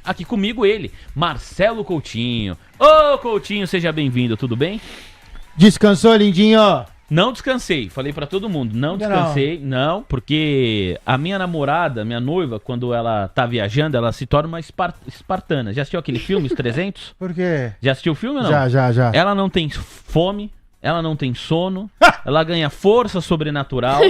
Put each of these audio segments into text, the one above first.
Aqui comigo ele, Marcelo Coutinho. Ô, Coutinho, seja bem-vindo, tudo bem? Descansou, lindinho? Não descansei, falei pra todo mundo, não descansei, não, porque a minha namorada, minha noiva, quando ela tá viajando, ela se torna uma espartana. Já assistiu aquele filme, Os 300? Por quê? Já assistiu o filme ou não? Já. Ela não tem fome, ela não tem sono, ela ganha força sobrenatural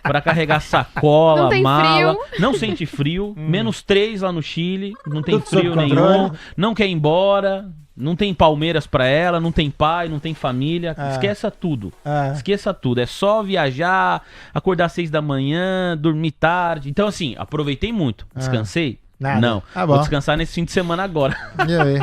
pra carregar sacola, Não tem mala, frio. não sente frio, -3 lá no Chile, não tem Tudo sob frio nenhum, controle. não quer ir embora, não tem Palmeiras pra ela, não tem pai, não tem família, esqueça tudo. Esqueça tudo, é só viajar, acordar às 6 da manhã, dormir tarde. Então assim, aproveitei muito, descansei? Nada. Não, Tá vou bom. descansar nesse fim de semana agora. E aí?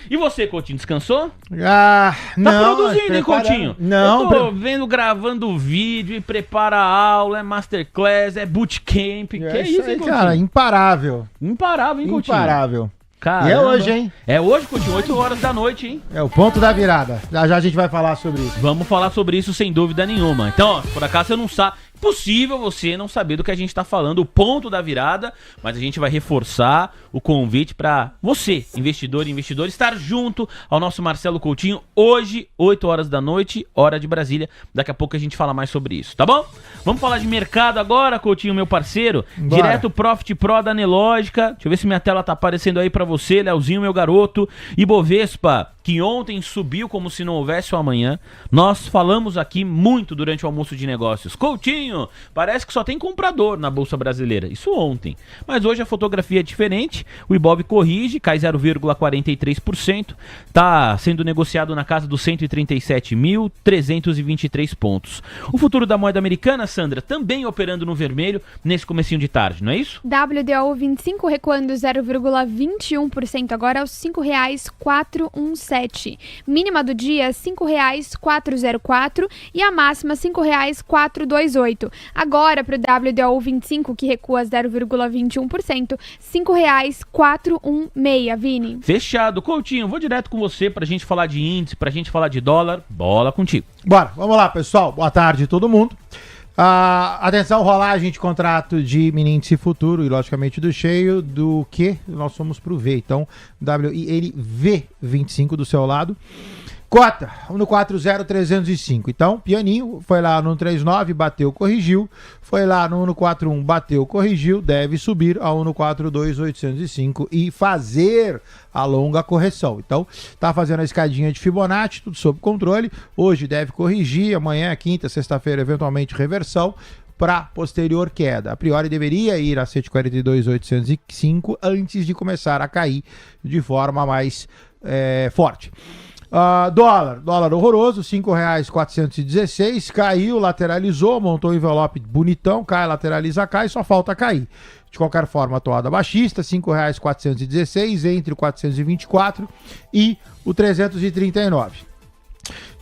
E você, Coutinho, descansou? Tá Produzindo, hein, Coutinho? Não, Eu tô vendo, gravando vídeo, e prepara aula, é masterclass, é bootcamp. Que é isso, hein, Coutinho? cara, imparável. Imparável, hein, Coutinho? Imparável. Caramba. E é hoje, hein? É hoje, Coutinho, 8 horas da noite, hein? É o ponto da virada. Já a gente vai falar sobre isso. Vamos falar sobre isso sem dúvida nenhuma. Então, ó, por acaso você não sabe, impossível você não saber do que a gente tá falando, o ponto da virada, mas a gente vai reforçar o convite pra você, investidor e investidor, estar junto ao nosso Marcelo Coutinho hoje, 8 horas da noite, hora de Brasília. Daqui a pouco a gente fala mais sobre isso, tá bom? Vamos falar de mercado agora, Coutinho, meu parceiro. Bora. Direto Profit Pro da Nelógica. Deixa eu ver se minha tela tá aparecendo aí pra você, Leozinho, meu garoto. Ibovespa, que ontem subiu como se não houvesse o amanhã. Nós falamos aqui muito durante o almoço de negócios. Coutinho, parece que só tem comprador na Bolsa Brasileira. Isso ontem. Mas hoje a fotografia é diferente. O Ibov corrige, cai 0,43%. Tá sendo negociado na casa dos 137.323 pontos. O futuro da moeda americana, Sandra, também operando no vermelho nesse comecinho de tarde, não é isso? WDO 25 recuando 0,21% agora aos R$ 5,417. Mínima do dia R$ 5,404 e a máxima R$ 5,428. Agora para o WDO 25 que recua 0,21%, R$ 5,416, Vini. Fechado. Coutinho, vou direto com você pra gente falar de índice, pra gente falar de dólar. Bola contigo. Bora, vamos lá, pessoal. Boa tarde, todo mundo. Atenção, rolagem de contrato de mini índice futuro e, logicamente, do cheio do que nós fomos pro V. Então, WILV25 do seu lado. Cota, 1,40,305. Então, pianinho, foi lá no 1,39, bateu, corrigiu. Foi lá no 1,41, bateu, corrigiu. Deve subir a 1,42,805 e fazer a longa correção. Então, tá fazendo a escadinha de Fibonacci, tudo sob controle. Hoje deve corrigir, amanhã, quinta, sexta-feira, eventualmente reversão para posterior queda. A priori deveria ir a 142,805 antes de começar a cair de forma mais forte. Dólar horroroso, R$ 5,416, caiu, lateralizou, montou um envelope bonitão, cai, lateraliza, cai, só falta cair. De qualquer forma, a toada baixista, R$ 5,416, entre o 424 e o 339.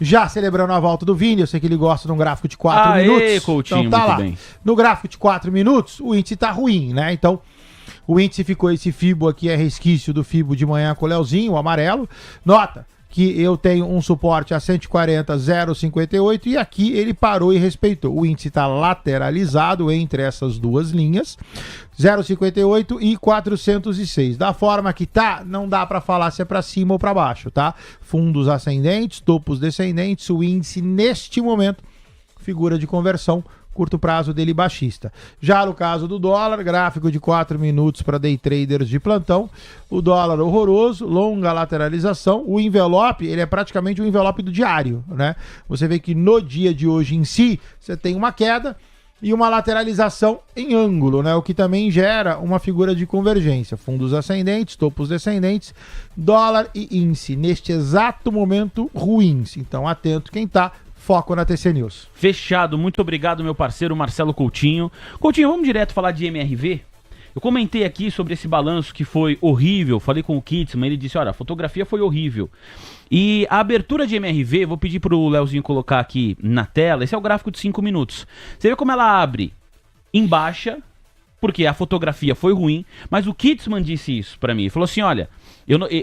Já celebrando a volta do Vini, eu sei que ele gosta de um gráfico de 4 minutos. Coutinho, então tá muito lá. bem. No gráfico de 4 minutos, o índice tá ruim, né? Então, o índice ficou, esse Fibo aqui é resquício do Fibo de manhã com o Leozinho, o amarelo. Nota que eu tenho um suporte a 140,058 e aqui ele parou e respeitou. O índice está lateralizado entre essas duas linhas, 0,58 e 406. Da forma que tá, não dá para falar se é para cima ou para baixo, tá? Fundos ascendentes, topos descendentes, o índice neste momento figura de conversão curto prazo dele baixista. Já no caso do dólar, gráfico de 4 minutos para day traders de plantão, o dólar horroroso, longa lateralização, o envelope, ele é praticamente o envelope do diário, né? Você vê que no dia de hoje em si, você tem uma queda e uma lateralização em ângulo, né? O que também gera uma figura de convergência. Fundos ascendentes, topos descendentes, dólar e índice, neste exato momento, ruins. Então, atento quem tá. Foco na TC News. Fechado, muito obrigado, meu parceiro Marcelo Coutinho. Coutinho, vamos direto falar de MRV? Eu comentei aqui sobre esse balanço que foi horrível, falei com o Kitzman, ele disse, olha, a fotografia foi horrível. E a abertura de MRV, vou pedir pro Leozinho colocar aqui na tela, esse é o gráfico de 5 minutos. Você vê como ela abre em baixa, porque a fotografia foi ruim, mas o Kitzman disse isso pra mim, ele falou assim, olha,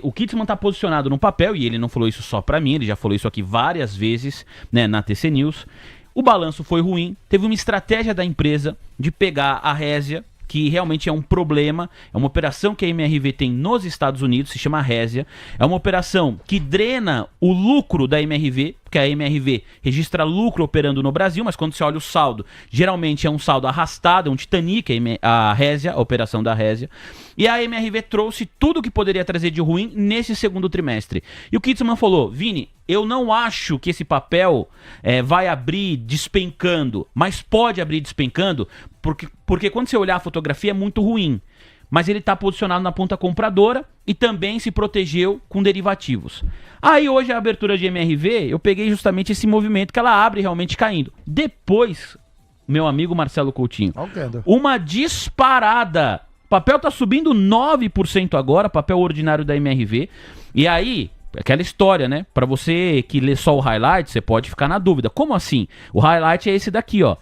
o Kitzman tá posicionado no papel, e ele não falou isso só pra mim, ele já falou isso aqui várias vezes, né, na TC News. O balanço foi ruim, teve uma estratégia da empresa de pegar a Resia, que realmente é um problema. É uma operação que a MRV tem nos Estados Unidos, se chama Resia. É uma operação que drena o lucro da MRV, porque a MRV registra lucro operando no Brasil, mas quando você olha o saldo, geralmente é um saldo arrastado, é um Titanic, a Resia, a operação da Resia. E a MRV trouxe tudo que poderia trazer de ruim nesse segundo trimestre. E o Kitzman falou, Vini, eu não acho que esse papel vai abrir despencando, mas pode abrir despencando, porque quando você olhar a fotografia é muito ruim. Mas ele está posicionado na ponta compradora e também se protegeu com derivativos. Aí hoje a abertura de MRV, eu peguei justamente esse movimento que ela abre realmente caindo. Depois, meu amigo Marcelo Coutinho, uma disparada. O papel está subindo 9% agora, papel ordinário da MRV. E aí, aquela história, né? Para você que lê só o highlight, você pode ficar na dúvida. Como assim? O highlight é esse daqui, ó.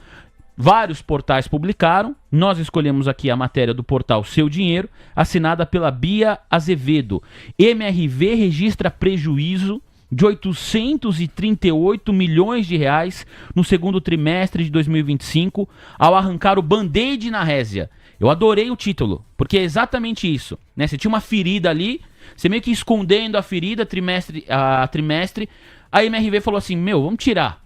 Vários portais publicaram, nós escolhemos aqui a matéria do portal Seu Dinheiro, assinada pela Bia Azevedo. MRV registra prejuízo de 838 milhões de reais no segundo trimestre de 2025 ao arrancar o band-aid na Resia. Eu adorei o título, porque é exatamente isso, né? Você tinha uma ferida ali, você meio que escondendo a ferida trimestre a trimestre, a MRV falou assim, vamos tirar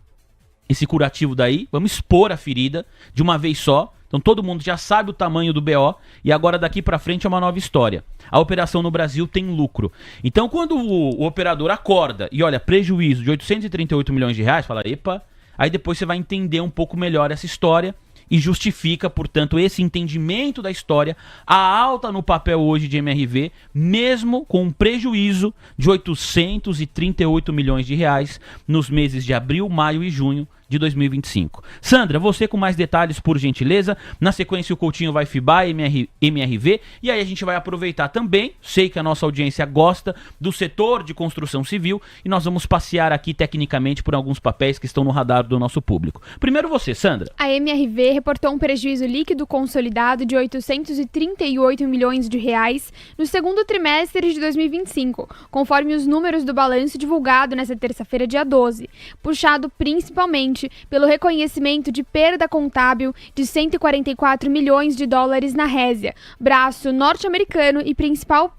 esse curativo daí, vamos expor a ferida de uma vez só. Então todo mundo já sabe o tamanho do BO e agora daqui pra frente é uma nova história. A operação no Brasil tem lucro. Então quando o operador acorda e olha prejuízo de 838 milhões de reais, fala, epa, aí depois você vai entender um pouco melhor essa história e justifica, portanto, esse entendimento da história, a alta no papel hoje de MRV, mesmo com um prejuízo de 838 milhões de reais nos meses de abril, maio e junho de 2025. Sandra, você com mais detalhes, por gentileza. Na sequência, o Coutinho vai fibar MRV e aí a gente vai aproveitar também, sei que a nossa audiência gosta do setor de construção civil e nós vamos passear aqui tecnicamente por alguns papéis que estão no radar do nosso público. Primeiro você, Sandra. A MRV reportou um prejuízo líquido consolidado de 838 milhões de reais no segundo trimestre de 2025, conforme os números do balanço divulgado nesta terça-feira, dia 12, puxado principalmente pelo reconhecimento de perda contábil de 144 milhões de dólares na Resia, braço norte-americano e principal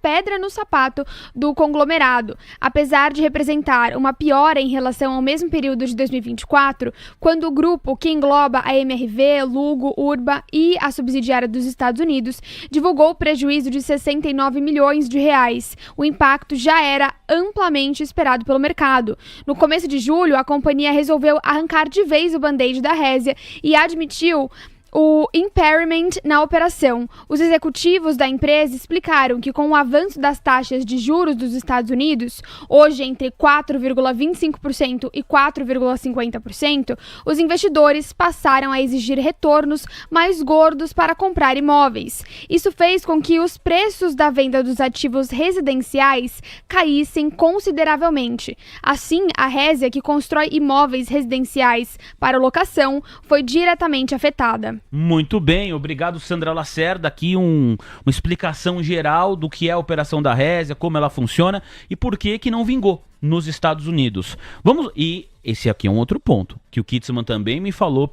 pedra no sapato do conglomerado, apesar de representar uma piora em relação ao mesmo período de 2024, quando o grupo, que engloba a MRV, Lugo, Urba e a subsidiária dos Estados Unidos, divulgou o prejuízo de 69 milhões de reais. O impacto já era amplamente esperado pelo mercado. No começo de julho, a companhia resolveu arrancar de vez o band-aid da Resia e admitiu o impairment na operação. Os executivos da empresa explicaram que com o avanço das taxas de juros dos Estados Unidos, hoje entre 4,25% e 4,50%, os investidores passaram a exigir retornos mais gordos para comprar imóveis. Isso fez com que os preços da venda dos ativos residenciais caíssem consideravelmente. Assim, a Resia, que constrói imóveis residenciais para locação, foi diretamente afetada. Muito bem, obrigado Sandra Lacerda, aqui uma explicação geral do que é a operação da Resia, como ela funciona e por que não vingou nos Estados Unidos. E esse aqui é um outro ponto, que o Kitzman também me falou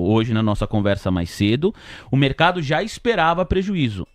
hoje na nossa conversa mais cedo, o mercado já esperava prejuízo.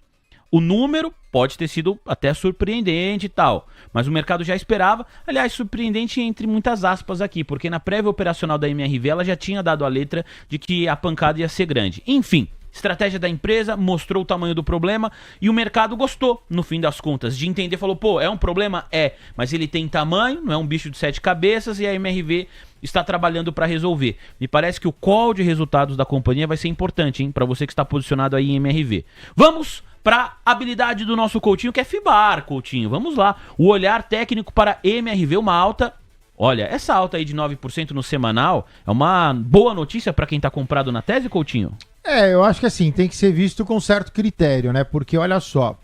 O número pode ter sido até surpreendente e tal, mas o mercado já esperava, aliás, surpreendente entre muitas aspas aqui, porque na prévia operacional da MRV ela já tinha dado a letra de que a pancada ia ser grande. Enfim, estratégia da empresa, mostrou o tamanho do problema e o mercado gostou, no fim das contas, de entender, falou, pô, é um problema? É, mas ele tem tamanho, não é um bicho de 7 cabeças e a MRV está trabalhando para resolver. Me parece que o call de resultados da companhia vai ser importante, hein, para você que está posicionado aí em MRV. Vamos para a habilidade do nosso Coutinho, que é fibar, Coutinho. Vamos lá. O olhar técnico para MRV, uma alta. Olha, essa alta aí de 9% no semanal é uma boa notícia para quem está comprado na tese, Coutinho? Eu acho que assim, tem que ser visto com certo critério, né? Porque olha só.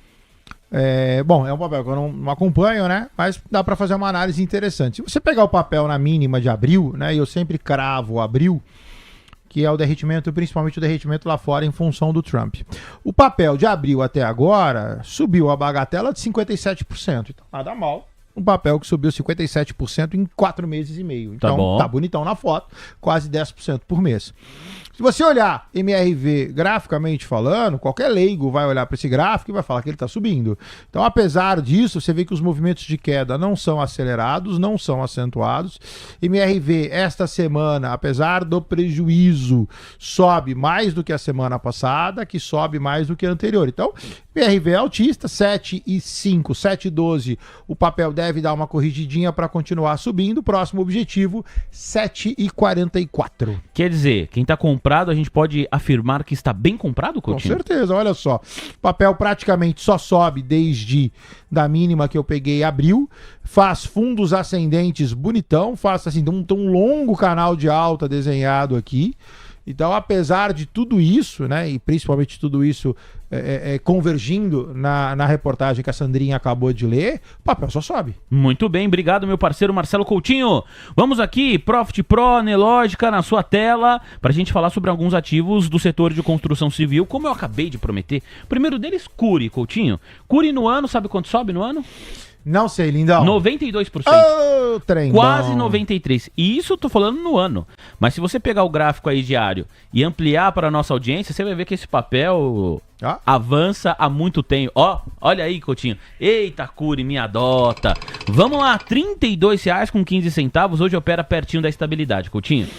Bom, é um papel que eu não acompanho, né? Mas dá para fazer uma análise interessante. Se você pegar o papel na mínima de abril, né? E eu sempre cravo abril, que é o derretimento, principalmente o derretimento lá fora em função do Trump. O papel de abril até agora subiu a bagatela de 57%. Então, nada mal. Um papel que subiu 57% em 4 meses e meio. Então, tá bonitão na foto, quase 10% por mês. Se você olhar MRV graficamente falando, qualquer leigo vai olhar para esse gráfico e vai falar que ele está subindo. Então, apesar disso, você vê que os movimentos de queda não são acelerados, não são acentuados. MRV, esta semana, apesar do prejuízo, sobe mais do que a semana passada, que sobe mais do que a anterior. Então, MRV é altista, 7,5, 7,12. O papel deve dar uma corrigidinha para continuar subindo. Próximo objetivo, 7,44. Quer dizer, quem está comprado, a gente pode afirmar que está bem comprado, Coutinho? Com certeza, olha só. O papel praticamente só sobe desde da mínima que eu peguei em abril. Faz fundos ascendentes bonitão, faz assim, um longo canal de alta desenhado aqui. Então, apesar de tudo isso, né, e principalmente tudo isso convergindo na reportagem que a Sandrinha acabou de ler, o papel só sobe. Muito bem, obrigado meu parceiro Marcelo Coutinho. Vamos aqui, Profit Pro, Nelógica na sua tela, para a gente falar sobre alguns ativos do setor de construção civil, como eu acabei de prometer. O primeiro deles, Cury, Coutinho. Cury no ano, sabe quanto sobe no ano? Não sei, lindão. 92%. Oh, trem quase bom. 93%. E isso eu tô falando no ano. Mas se você pegar o gráfico aí diário e ampliar para a nossa audiência, você vai ver que esse papel avança há muito tempo. Ó, olha aí, Coutinho. Eita, Cury, me adota. Vamos lá, R$32,15. Hoje opera pertinho da estabilidade, Coutinho.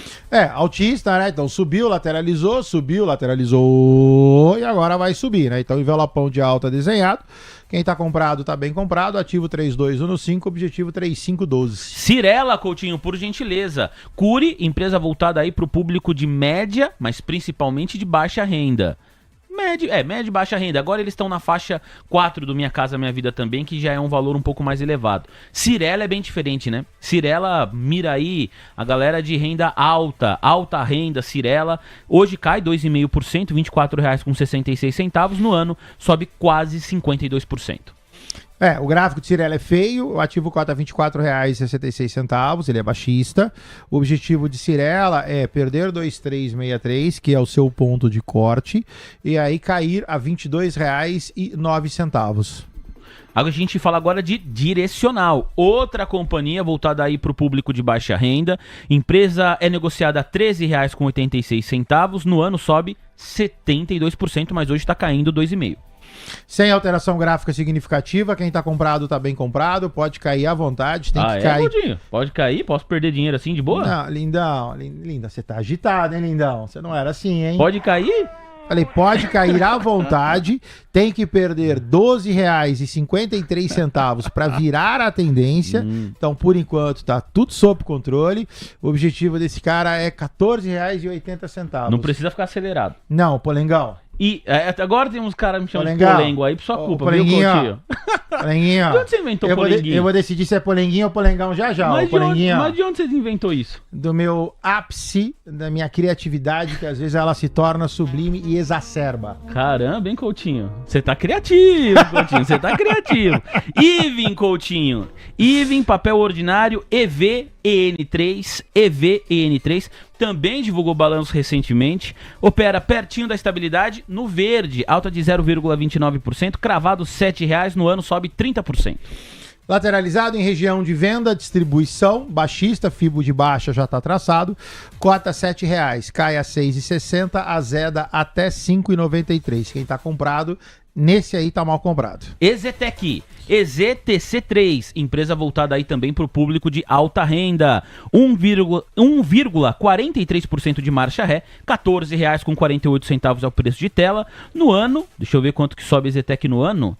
Altista, né? Então subiu, lateralizou e agora vai subir, né? Então envelopão de alta desenhado. Quem tá comprado tá bem comprado. Ativo 3215, objetivo 3512. Cirela, Coutinho, por gentileza. Cury, empresa voltada aí pro público de média, mas principalmente de baixa renda. Média e baixa renda. Agora eles estão na faixa 4 do Minha Casa Minha Vida também, que já é um valor um pouco mais elevado. Cirela é bem diferente, né? Cirela mira aí a galera de renda alta renda, Cirela. Hoje cai 2,5%, R$24,66. No ano sobe quase 52%. O gráfico de Cirela é feio, o ativo cota R$24,66, ele é baixista. O objetivo de Cirela é perder 2,363, que é o seu ponto de corte, e aí cair a R$22,09. A gente fala agora de Direcional, outra companhia voltada aí para o público de baixa renda. Empresa é negociada a R$13,86, no ano sobe 72%, mas hoje está caindo 2,5%. Sem alteração gráfica significativa, quem tá comprado tá bem comprado, pode cair à vontade, tem que cair. Godinho? Pode cair? Posso perder dinheiro assim de boa? Não, lindão, linda, você tá agitado, hein, lindão? Você não era assim, hein? Pode cair? Falei, pode cair à vontade, tem que perder R$12,53 para virar a tendência. Então, por enquanto, tá tudo sob controle. O objetivo desse cara é R$14,80. Não precisa ficar acelerado. Não, Polengão. E agora tem uns caras me chamando de polengo aí, por sua culpa, viu, Coutinho? Polenguinho. De onde você inventou polenguinho? Eu vou decidir se é polenguinho ou polengão já. Mas de onde você inventou isso? Do meu ápice, da minha criatividade, que às vezes ela se torna sublime e exacerba. Caramba, hein, Coutinho? Você tá criativo, Coutinho, você tá criativo. Ivin, Coutinho. Ivin, papel ordinário, EVEN3, também divulgou balanço recentemente, opera pertinho da estabilidade, no verde, alta de 0,29%, cravado R$7, no ano sobe 30%. Lateralizado em região de venda, distribuição, baixista, FIBO de baixa já está traçado, cota R$7, cai a 6,60, azeda até 5,93. Quem está comprado, nesse aí tá mal comprado. EZTEC, EZTC3, empresa voltada aí também para o público de alta renda, 1,43% de marcha ré, R$14,48 é o preço de tela. No ano, deixa eu ver quanto que sobe a EZTEC no ano,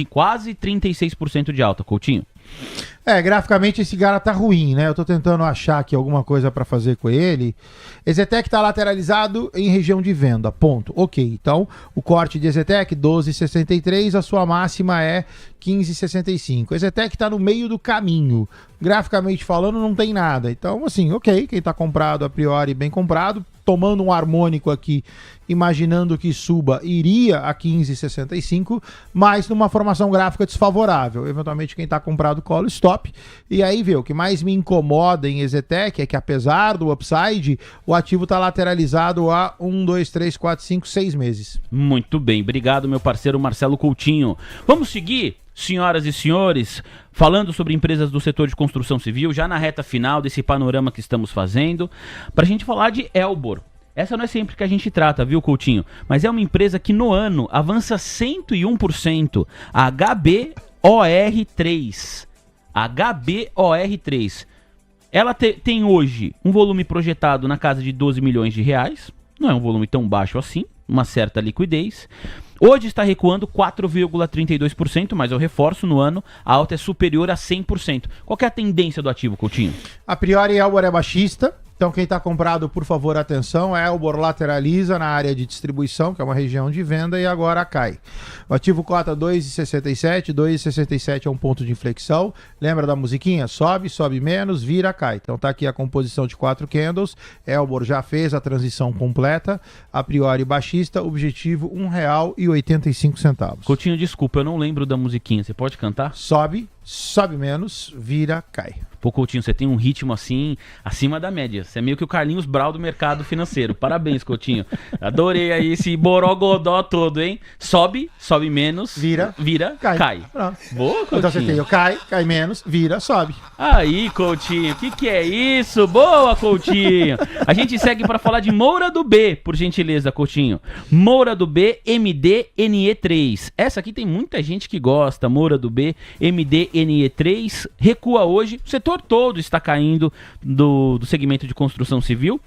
quase 36% de alta, Coutinho. Graficamente esse cara tá ruim, né? Eu tô tentando achar aqui alguma coisa para fazer com ele. EZTEC tá lateralizado em região de venda, ponto. Ok, então o corte de EZTEC 12,63, a sua máxima é 15,65. EZTEC tá no meio do caminho. Graficamente falando, não tem nada. Então, assim, ok, quem tá comprado a priori, bem comprado, tomando um harmônico aqui, imaginando que suba, iria a 15,65, mas numa formação gráfica desfavorável. Eventualmente quem está comprado cola stop. E aí, vê, o que mais me incomoda em EZTEC é que apesar do upside, o ativo está lateralizado há 1, 2, 3, 4, 5, 6 meses. Muito bem, obrigado meu parceiro Marcelo Coutinho. Vamos seguir? Senhoras e senhores, falando sobre empresas do setor de construção civil, já na reta final desse panorama que estamos fazendo, para a gente falar de Elbor. essa não é sempre que a gente trata, viu, Coutinho? Mas é uma empresa que no ano avança 101%. HBOR3. HBOR3. Ela tem hoje um volume projetado na casa de 12 milhões de reais. Não é um volume tão baixo assim, uma certa liquidez. Hoje está recuando 4,32%, mas eu reforço, no ano a alta é superior a 100%. Qual que é a tendência do ativo, Coutinho? A priori, Elbor é baixista. Então, quem está comprado, por favor, atenção, a Elbor lateraliza na área de distribuição, que é uma região de venda, e agora cai. O ativo cota 2,67, 2,67 é um ponto de inflexão. Lembra da musiquinha? Sobe, sobe menos, vira, cai. Então tá aqui a composição de 4 candles. Elbor já fez a transição completa, a priori baixista, objetivo R$1,85. Coutinho, desculpa, eu não lembro da musiquinha, você pode cantar? Sobe, sobe menos, vira, cai. Pô, Coutinho, você tem um ritmo assim, acima da média. Você é meio que o Carlinhos Brau do mercado financeiro. Parabéns, Coutinho. Adorei aí esse borogodó todo, hein? Sobe, sobe menos, vira, cai. Pronto. Boa, Coutinho. Então você tem o cai, cai menos, vira, sobe. Aí, Coutinho, que é isso? Boa, Coutinho. A gente segue para falar de Moura do B, por gentileza, Coutinho. Moura do B, MDNE3. Essa aqui tem muita gente que gosta. Moura do B, MDNE3. Recua hoje. O setor todo está caindo do segmento de construção civil.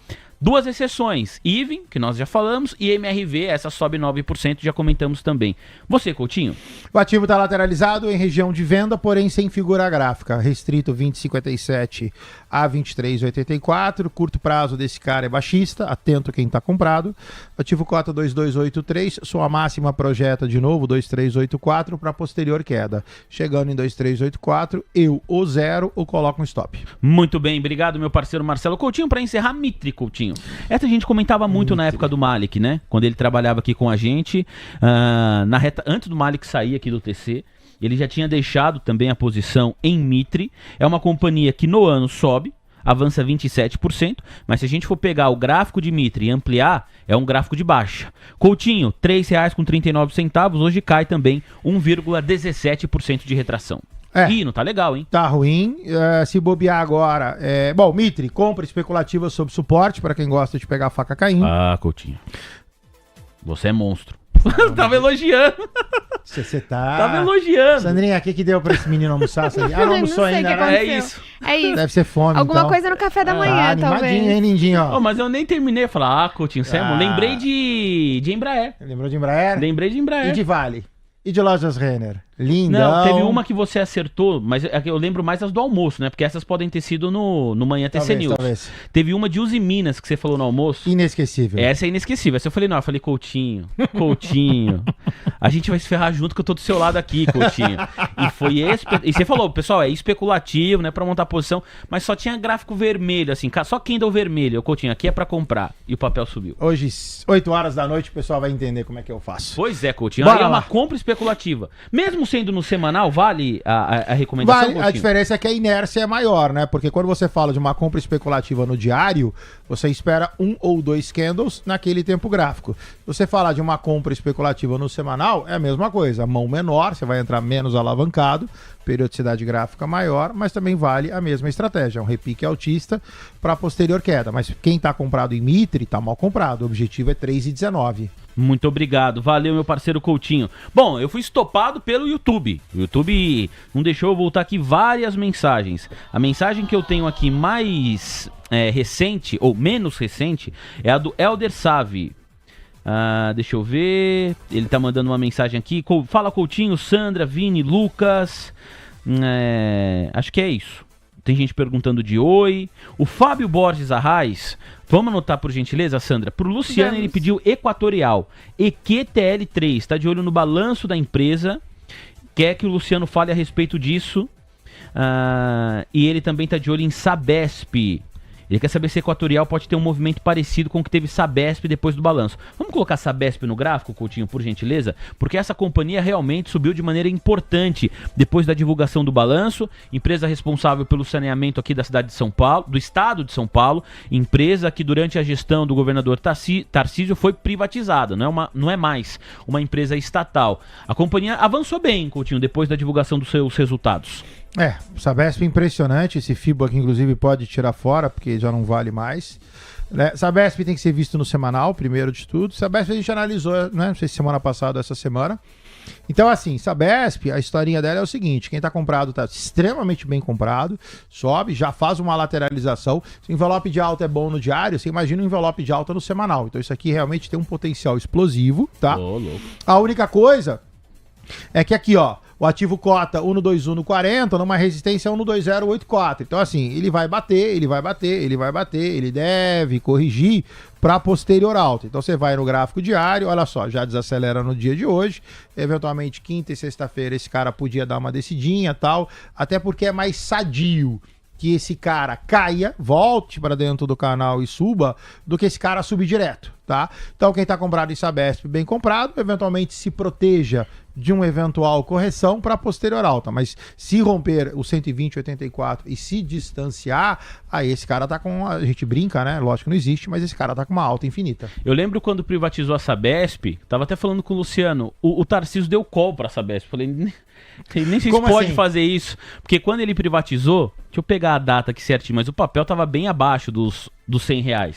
Duas exceções, Ivin, que nós já falamos, e MRV, essa sobe 9%, já comentamos também. Você, Coutinho? O ativo está lateralizado em região de venda, porém sem figura gráfica. Restrito 20,57 a 23,84. Curto prazo desse cara é baixista, atento quem está comprado. Ativo cota 2283, sua máxima projeta de novo 2384 para posterior queda. Chegando em 2384, eu ou zero ou coloco um stop. Muito bem, obrigado meu parceiro Marcelo Coutinho. Para encerrar, Mitre, Coutinho. Essa a gente comentava muito na época do Malik, né? Quando ele trabalhava aqui com a gente, na reta antes do Malik sair aqui do TC, ele já tinha deixado também a posição em Mitre. É uma companhia que no ano sobe, avança 27%, mas se a gente for pegar o gráfico de Mitre e ampliar, é um gráfico de baixa. Coutinho, R$ 3,39, hoje cai também 1,17% de retração. Ih, não tá legal, hein? Tá ruim. Se bobear agora... Bom, Mitre, compra especulativa sob suporte, para quem gosta de pegar a faca caindo. Ah, Coutinho. Você é monstro. Tava elogiando. Você tá... Tava elogiando. Sandrinha, o que deu pra esse menino almoçar? Ah, não almoçou ainda, né? É isso. É isso. Deve ser fome, Alguma então. coisa no café da manhã, talvez. Animadinho, hein, lindinho, ó. Oh, mas eu nem terminei. Falar, Coutinho, você lembrei de Embraer. Lembrou de Embraer? Lembrei de Embraer. E de Vale? E de Lojas Renner? Lindão. Não, teve uma que você acertou, mas eu lembro mais as do almoço, né? Porque essas podem ter sido no Manhã TC News. Talvez. Teve uma de Uzi Minas que você falou no almoço. Inesquecível. Essa é inesquecível. Essa eu falei, não, eu falei, Coutinho, a gente vai se ferrar junto que eu tô do seu lado aqui, Coutinho. E foi e você falou, pessoal, é especulativo, né, pra montar posição, mas só tinha gráfico vermelho, assim, só Candle vermelho. Coutinho, aqui é pra comprar. E o papel subiu. Hoje, 8 horas da noite, o pessoal vai entender como é que eu faço. Pois é, Coutinho. Bora Aí é lá. uma compra especulativa. Mesmo sendo no semanal, vale a recomendação, Vale, a Coutinho? diferença é que a inércia é maior, né? Porque quando você fala de uma compra especulativa no diário, você espera 1 ou 2 candles naquele tempo gráfico. Se você falar de uma compra especulativa no semanal, é a mesma coisa. Mão menor, você vai entrar menos alavancado, periodicidade gráfica maior, mas também vale a mesma estratégia. É um repique altista para posterior queda. Mas quem está comprado em Mitre, está mal comprado. O objetivo é 3,19. Muito obrigado, valeu meu parceiro Coutinho. Bom, eu fui estopado pelo YouTube. O YouTube não deixou eu voltar aqui várias mensagens. A mensagem que eu tenho aqui mais recente, ou menos recente, é a do Elder Savi. Deixa eu ver. Ele tá mandando uma mensagem aqui. Fala Coutinho, Sandra, Vini, Lucas. Acho que é isso. Tem gente perguntando de oi. O Fábio Borges Arraes, vamos anotar por gentileza, Sandra? Pro Luciano ele pediu Equatorial, EQTL3, tá de olho no balanço da empresa, quer que o Luciano fale a respeito disso, e ele também tá de olho em Sabesp. Ele quer saber se Equatorial pode ter um movimento parecido com o que teve Sabesp depois do balanço. Vamos colocar Sabesp no gráfico, Coutinho, por gentileza? Porque essa companhia realmente subiu de maneira importante depois da divulgação do balanço. Empresa responsável pelo saneamento aqui da cidade de São Paulo, do estado de São Paulo. Empresa que durante a gestão do governador Tarcísio foi privatizada. Não é mais uma empresa estatal. A companhia avançou bem, Coutinho, depois da divulgação dos seus resultados. O Sabesp é impressionante, esse FIBO aqui inclusive pode tirar fora, porque já não vale mais. Né? Sabesp tem que ser visto no semanal, primeiro de tudo. Sabesp a gente analisou, né? Não sei se semana passada ou essa semana. Então, assim, Sabesp, a historinha dela é o seguinte: quem tá comprado tá extremamente bem comprado, sobe, já faz uma lateralização. Se o envelope de alta é bom no diário, você imagina um envelope de alta no semanal. Então, isso aqui realmente tem um potencial explosivo, tá? Louco. A única coisa é que aqui, ó, o ativo cota 1,21 no 40, numa resistência 1,2084. Então, assim, ele vai bater, ele deve corrigir para posterior alta. Então, você vai no gráfico diário, olha só, já desacelera no dia de hoje. Eventualmente, quinta e sexta-feira, esse cara podia dar uma descidinha e tal, até porque é mais sadio que esse cara caia, volte para dentro do canal e suba, do que esse cara subir direto, tá? Então, quem tá comprado em Sabesp, bem comprado, eventualmente se proteja de uma eventual correção para posterior alta, mas se romper o 120,84 e se distanciar, aí esse cara tá com, a gente brinca, né? Lógico que não existe, mas esse cara tá com uma alta infinita. Eu lembro quando privatizou a Sabesp, tava até falando com o Luciano, o Tarcísio deu call pra Sabesp, falei, nem sei se Como pode assim? fazer isso, porque quando ele privatizou, deixa eu pegar a data aqui certinho, mas o papel tava bem abaixo dos R$100.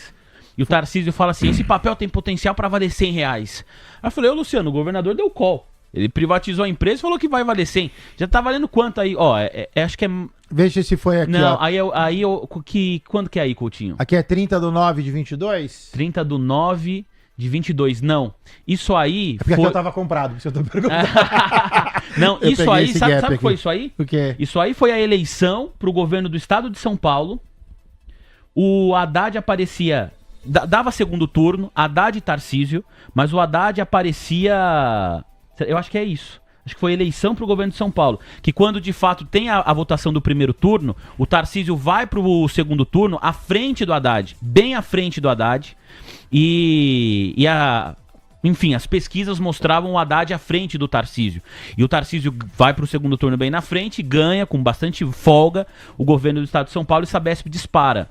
E o Tarcísio fala assim, esse papel tem potencial para valer R$100. Aí eu falei, ô Luciano, o governador deu call. Ele privatizou a empresa e falou que vai valer 100. Já tá valendo quanto aí? Ó, acho que é... Veja se foi aqui, Não, ó. quando que é aí, Coutinho? Aqui é 30/9 de 22? 30/9 de 22, não. Isso aí É porque aqui eu tava comprado, se eu tô perguntando. Não, Eu isso peguei aí, esse sabe gap o que foi aqui. isso aí? O quê? Isso aí foi a eleição pro governo do estado de São Paulo. O Haddad aparecia... Dava segundo turno, Haddad e Tarcísio, mas o Haddad aparecia... Eu acho que é isso. Acho que foi eleição pro governo de São Paulo. Que quando de fato tem a votação do primeiro turno, o Tarcísio vai pro segundo turno à frente do Haddad. Bem à frente do Haddad. Enfim, as pesquisas mostravam o Haddad à frente do Tarcísio. E o Tarcísio vai pro segundo turno bem na frente, ganha com bastante folga o governo do estado de São Paulo e Sabesp dispara.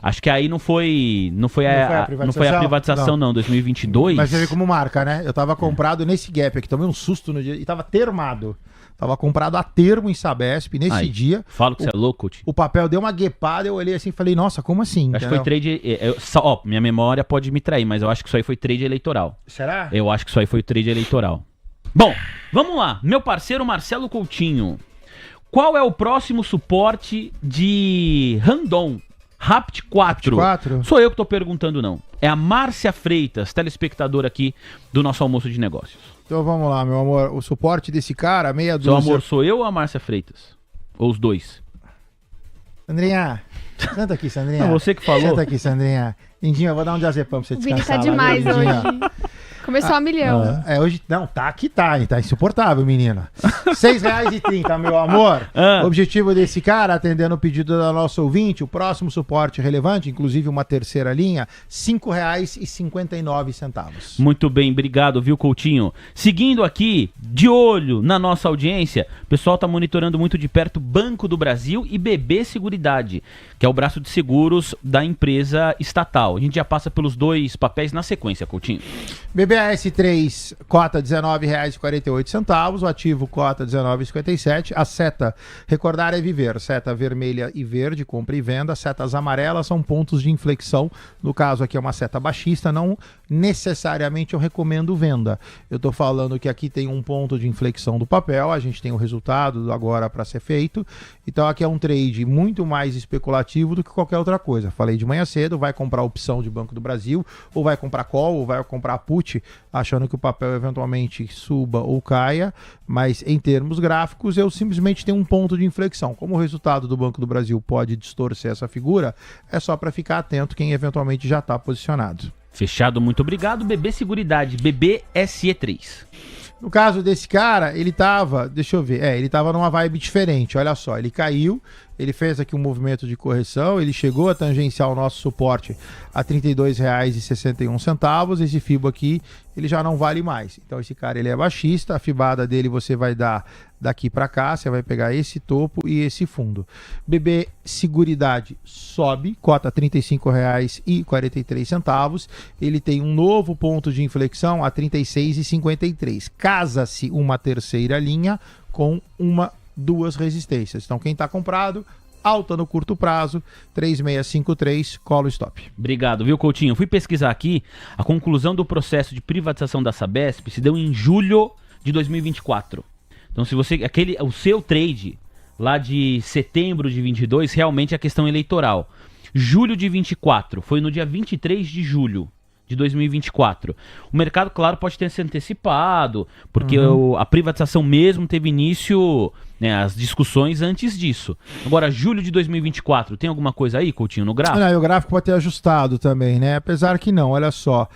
Acho que aí não foi a privatização, não, 2022. Mas você vê como marca, né? Eu tava comprado nesse gap aqui, tomei um susto no dia e tava termado. Tava comprado a termo em Sabesp nesse dia. Fala que você é louco, tio. O papel deu uma guepada, eu olhei assim e falei, nossa, como assim? Acho que foi trade... minha memória pode me trair, mas eu acho que isso aí foi trade eleitoral. Será? Eu acho que isso aí foi trade eleitoral. Bom, vamos lá. Meu parceiro Marcelo Coutinho. Qual é o próximo suporte de Randon? Rapt 4. Sou eu que tô perguntando, não. É a Márcia Freitas, telespectadora aqui do nosso almoço de negócios. Então vamos lá, meu amor. O suporte desse cara, meia Seu dúzia. amor, sou eu ou a Márcia Freitas? Ou os dois? Sandrinha, senta aqui, Sandrinha. Não, você que falou. Senta aqui, Sandrinha. Lindinha, eu vou dar um diazepam pra você O Vini descansar. tá lá, demais viu, Lindinha? hoje. Começou a milhão. Hoje, não, tá aqui, tá insuportável, menina. R$6,30, meu amor. O objetivo desse cara, atendendo o pedido da nossa ouvinte, o próximo suporte relevante, inclusive uma terceira linha, R$5,59. Muito bem, obrigado, viu, Coutinho? Seguindo aqui, de olho na nossa audiência, o pessoal tá monitorando muito de perto Banco do Brasil e BB Seguridade, que é o braço de seguros da empresa estatal. A gente já passa pelos dois papéis na sequência, Coutinho. BBAS3, cota R$19,48, o ativo cota R$19,57, a seta, recordar é viver, seta vermelha e verde, compra e venda, setas amarelas são pontos de inflexão, no caso aqui é uma seta baixista, não necessariamente eu recomendo venda, eu tô falando que aqui tem um ponto de inflexão do papel, a gente tem o resultado agora para ser feito, então aqui é um trade muito mais especulativo do que qualquer outra coisa, falei de manhã cedo, vai comprar opção de Banco do Brasil, ou vai comprar call, ou vai comprar put, achando que o papel eventualmente suba ou caia, mas em termos gráficos eu simplesmente tenho um ponto de inflexão. Como o resultado do Banco do Brasil pode distorcer essa figura, é só para ficar atento quem eventualmente já está posicionado. Fechado, muito obrigado. BB Seguridade, BBSE3. No caso desse cara, ele tava, deixa eu ver, ele tava numa vibe diferente, olha só, ele caiu, ele fez aqui um movimento de correção, ele chegou a tangenciar o nosso suporte a R$32,61, esse FIBO aqui, ele já não vale mais, então esse cara ele é baixista, a fibada dele você vai dar daqui para cá, você vai pegar esse topo e esse fundo. BB Seguridade sobe, cota R$35,43, ele tem um novo ponto de inflexão a R$36,53, casa-se uma terceira linha com uma 2 resistências. Então, quem está comprado, alta no curto prazo, 3653, call stop. Obrigado, viu, Coutinho? Eu fui pesquisar aqui, a conclusão do processo de privatização da Sabesp se deu em julho de 2024. Então, se você, o seu trade lá de setembro de 22, realmente é a questão eleitoral. Julho de 24, foi no dia 23 de julho de 2024. O mercado, claro, pode ter se antecipado, porque a privatização mesmo teve início, né, as discussões antes disso. Agora, julho de 2024, tem alguma coisa aí, Coutinho, no gráfico? Não, o gráfico pode ter ajustado também, né? Apesar que não, olha só.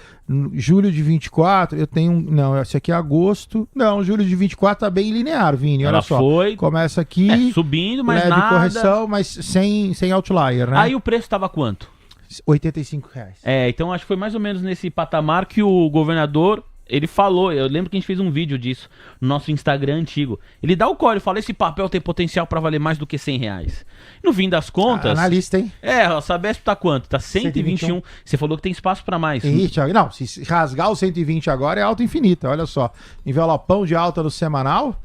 Julho de 24, eu tenho... Não, esse aqui é agosto. Não, julho de 24 tá bem linear, Vini, olha só. Começa aqui... subindo, mas leve nada... correção, mas sem outlier, né? Aí o preço tava quanto? R$85. Então acho que foi mais ou menos nesse patamar que o governador, ele falou, eu lembro que a gente fez um vídeo disso no nosso Instagram antigo. Ele dá o call, ele fala, esse papel tem potencial para valer mais do que R$100. No fim das contas... Analista, hein? A Sabesp tá quanto? Tá 121. Você falou que tem espaço para mais. Não, se rasgar o 120 agora é alta infinita, olha só. Envelopão de alta no semanal...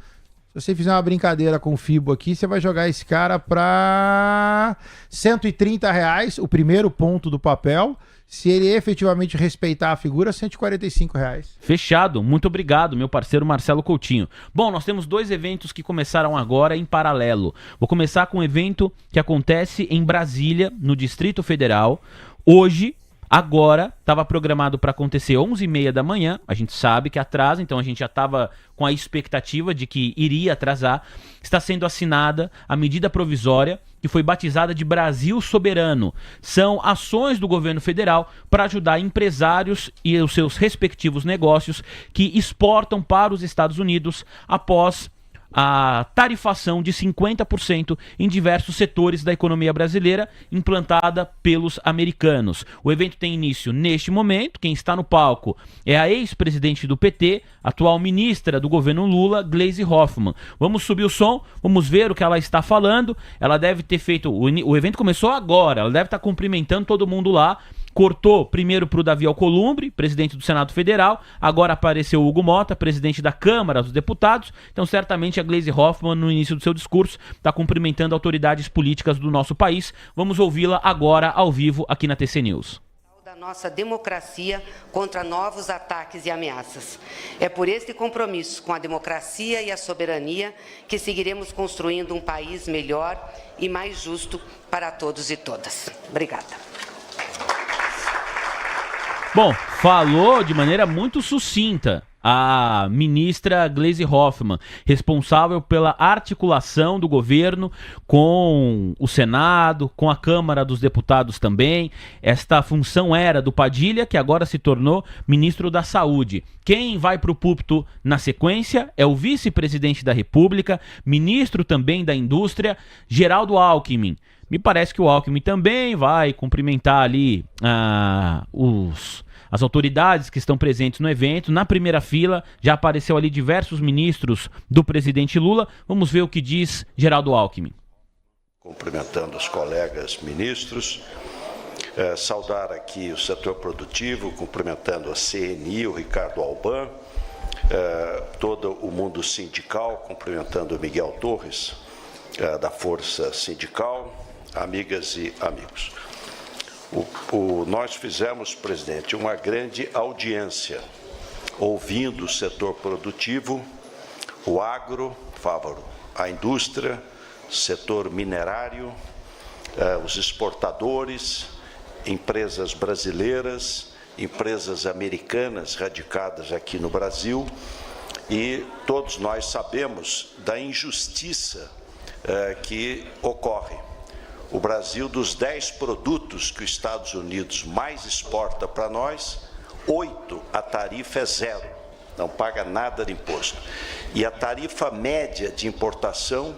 Se você fizer uma brincadeira com o Fibo aqui, você vai jogar esse cara para R$130, o primeiro ponto do papel. Se ele efetivamente respeitar a figura, R$145. Fechado. Muito obrigado, meu parceiro Marcelo Coutinho. Bom, nós temos 2 eventos que começaram agora em paralelo. Vou começar com um evento que acontece em Brasília, no Distrito Federal. Hoje... Agora, estava programado para acontecer 11h30 da manhã, a gente sabe que atrasa, então a gente já estava com a expectativa de que iria atrasar. Está sendo assinada a medida provisória, que foi batizada de Brasil Soberano. São ações do governo federal para ajudar empresários e os seus respectivos negócios que exportam para os Estados Unidos após a tarifação de 50% em diversos setores da economia brasileira implantada pelos americanos. O evento tem início neste momento. Quem está no palco é a ex-presidente do PT, atual ministra do governo Lula, Gleisi Hoffmann. Vamos subir o som, vamos ver o que ela está falando. Ela deve ter feito... O evento começou agora, ela deve estar cumprimentando todo mundo lá. Cortou primeiro para o Davi Alcolumbre, presidente do Senado Federal, agora apareceu o Hugo Mota, presidente da Câmara dos Deputados. Então certamente a Gleisi Hoffmann, no início do seu discurso, está cumprimentando autoridades políticas do nosso país. Vamos ouvi-la agora ao vivo aqui na TC News. Da nossa democracia contra novos ataques e ameaças. É por este compromisso com a democracia e a soberania que seguiremos construindo um país melhor e mais justo para todos e todas. Obrigada. Bom, falou de maneira muito sucinta a ministra Gleisi Hoffmann, responsável pela articulação do governo com o Senado, com a Câmara dos Deputados também. Esta função era do Padilha, que agora se tornou ministro da Saúde. Quem vai para o púlpito na sequência é o vice-presidente da República, ministro também da Indústria, Geraldo Alckmin. Me parece que o Alckmin também vai cumprimentar ali as autoridades que estão presentes no evento. Na primeira fila já apareceu ali diversos ministros do presidente Lula. Vamos ver o que diz Geraldo Alckmin. Cumprimentando os colegas ministros, saudar aqui o setor produtivo, cumprimentando a CNI, o Ricardo Alban, todo o mundo sindical, cumprimentando o Miguel Torres, da Força Sindical, amigas e amigos. Nós fizemos, presidente, uma grande audiência, ouvindo o setor produtivo, o agro, a indústria, setor minerário, os exportadores, empresas brasileiras, empresas americanas radicadas aqui no Brasil, e todos nós sabemos da injustiça que ocorre. O Brasil, dos 10 produtos que os Estados Unidos mais exporta para nós, 8 a tarifa é 0, não paga nada de imposto. E a tarifa média de importação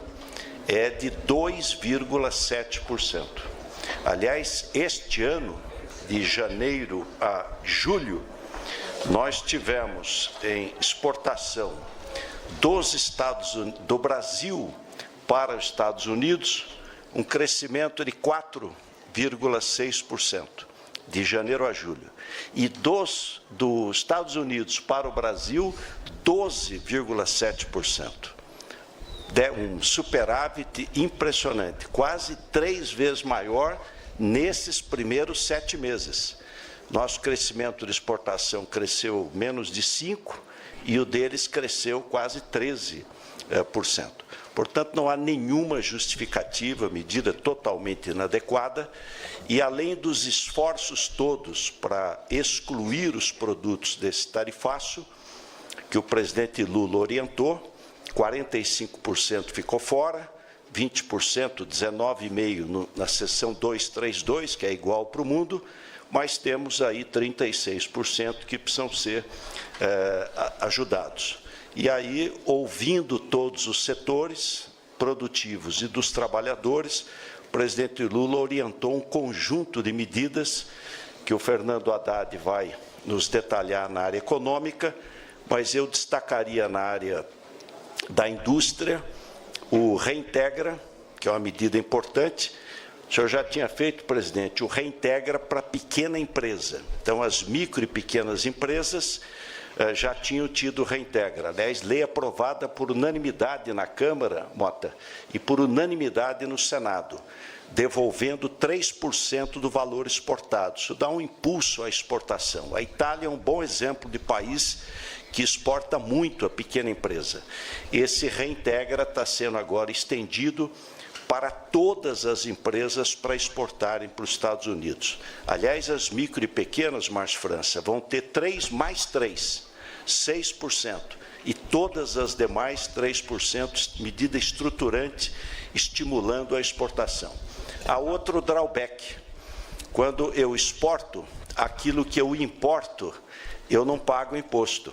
é de 2,7%. Aliás, este ano, de janeiro a julho, nós tivemos em exportação do Brasil para os Estados Unidos um crescimento de 4,6%, de janeiro a julho. E dos Estados Unidos para o Brasil, 12,7%. um superávit impressionante, quase 3 vezes maior nesses primeiros 7 meses. Nosso crescimento de exportação cresceu menos de 5% e o deles cresceu quase 13%. Portanto, não há nenhuma justificativa, medida totalmente inadequada, e além dos esforços todos para excluir os produtos desse tarifaço, que o presidente Lula orientou, 45% ficou fora, 20%, 19,5% na seção 232, que é igual para o mundo, mas temos aí 36% que precisam ser ajudados. E aí, ouvindo todos os setores produtivos e dos trabalhadores, o presidente Lula orientou um conjunto de medidas que o Fernando Haddad vai nos detalhar na área econômica, mas eu destacaria na área da indústria o Reintegra, que é uma medida importante. O senhor já tinha feito, presidente, o Reintegra para pequena empresa. Então, as micro e pequenas empresas já tinham tido Reintegra. Aliás, lei aprovada por unanimidade na Câmara, Mota, e por unanimidade no Senado, devolvendo 3% do valor exportado. Isso dá um impulso à exportação. A Itália é um bom exemplo de país que exporta muito a pequena empresa. Esse Reintegra está sendo agora estendido para todas as empresas para exportarem para os Estados Unidos. Aliás, as micro e pequenas, Márcio França, vão ter 3 mais 3, 6%. E todas as demais 3%, medida estruturante, estimulando a exportação. Há outro drawback. Quando eu exporto, aquilo que eu importo, eu não pago imposto.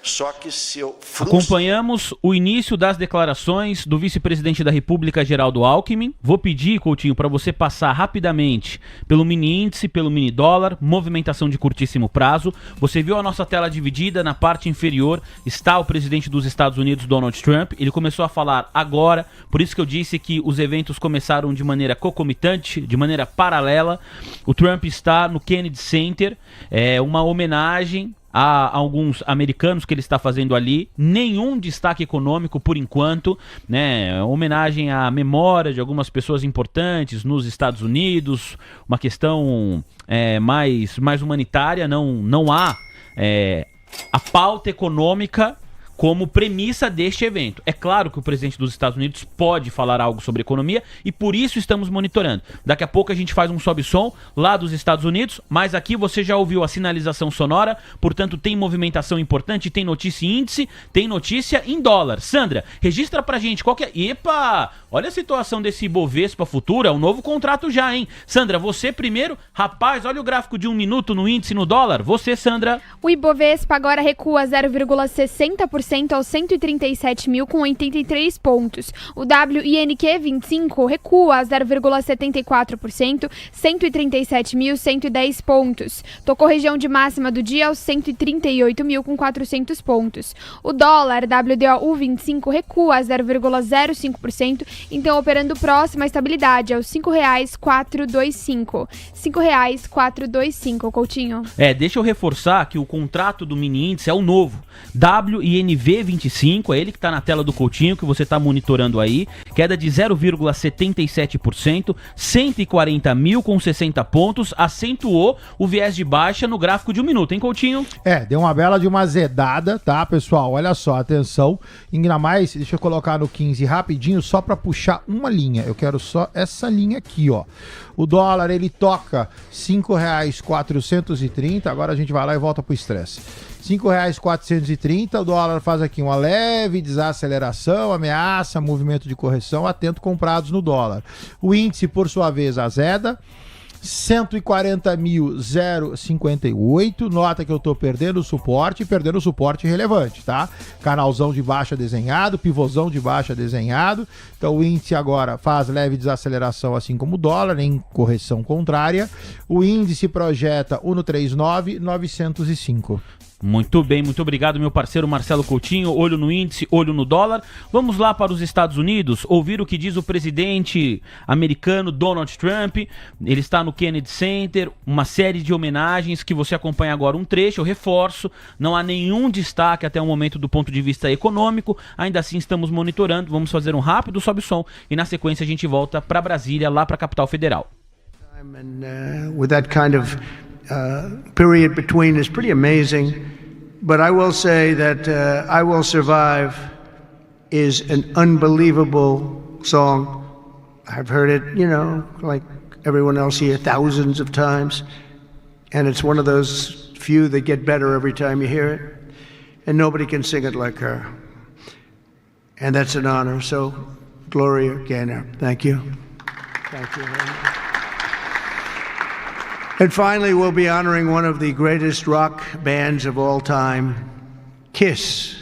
Só que se eu Acompanhamos o início das declarações do vice-presidente da República, Geraldo Alckmin. Vou pedir, Coutinho, para você passar rapidamente pelo mini índice, pelo mini dólar, movimentação de curtíssimo prazo. Você viu a nossa tela dividida, na parte inferior está o presidente dos Estados Unidos, Donald Trump. Ele começou a falar agora, por isso que eu disse que os eventos começaram de maneira concomitante, de maneira paralela. O Trump está no Kennedy Center, uma homenagem a alguns americanos que ele está fazendo ali, nenhum destaque econômico por enquanto, né? Homenagem à memória de algumas pessoas importantes nos Estados Unidos, uma questão mais humanitária, não há a pauta econômica como premissa deste evento. É claro que o presidente dos Estados Unidos pode falar algo sobre economia e por isso estamos monitorando. Daqui a pouco a gente faz um sobe-som lá dos Estados Unidos, mas aqui você já ouviu a sinalização sonora, portanto tem movimentação importante, tem notícia em índice, tem notícia em dólar. Sandra, registra pra gente qual que é... Epa! Olha a situação desse Ibovespa Futuro, é um novo contrato já, hein? Sandra, você primeiro. Rapaz, olha o gráfico de 1 minuto no índice no dólar. Você, Sandra. O Ibovespa agora recua 0,60% aos 137.083 pontos. O WINQ 25 recua 0,74%, 137.110 pontos. Tocou região de máxima do dia aos 138.400 pontos. O dólar WDOU 25 recua 0,05%, então operando próximo à estabilidade aos R$ 5,425. R$ 5,425, Coutinho. Deixa eu reforçar que o contrato do mini índice é o novo. WINV25, é ele que está na tela do Coutinho, que você está monitorando aí. Queda de 0,77%, 140.060 pontos, acentuou o viés de baixa no gráfico de 1 minuto, hein, Coutinho? Deu uma bela de uma zedada, tá, pessoal? Olha só, atenção. Ainda mais, deixa eu colocar no 15 rapidinho, só para puxar uma linha. Eu quero só essa linha aqui, ó. O dólar, ele toca R$ 5,430. Agora a gente vai lá e volta pro estresse. R$ 5,430, o dólar faz aqui uma leve desaceleração, ameaça, movimento de correção, atento comprados no dólar. O índice, por sua vez, azeda, 140.058, nota que eu tô perdendo suporte relevante, tá? Canalzão de baixa desenhado, pivôzão de baixa desenhado, então o índice agora faz leve desaceleração, assim como o dólar, em correção contrária. O índice projeta 1,39,905. Muito bem, muito obrigado, meu parceiro Marcelo Coutinho. Olho no índice, olho no dólar. Vamos lá para os Estados Unidos, ouvir o que diz o presidente americano Donald Trump. Ele está no Kennedy Center, uma série de homenagens que você acompanha agora um trecho. Eu reforço, não há nenhum destaque até o momento do ponto de vista econômico. Ainda assim estamos monitorando, vamos fazer um rápido sobe-som e na sequência a gente volta para Brasília, lá para a capital federal. And with that kind of period between is pretty amazing. But I will say that I Will Survive is an unbelievable song. I've heard it, like everyone else here, thousands of times. And it's one of those few that get better every time you hear it. And nobody can sing it like her. And that's an honor. So, Gloria Gaynor, thank you. Thank you very much. And finally, we'll be honoring one of the greatest rock bands of all time, Kiss.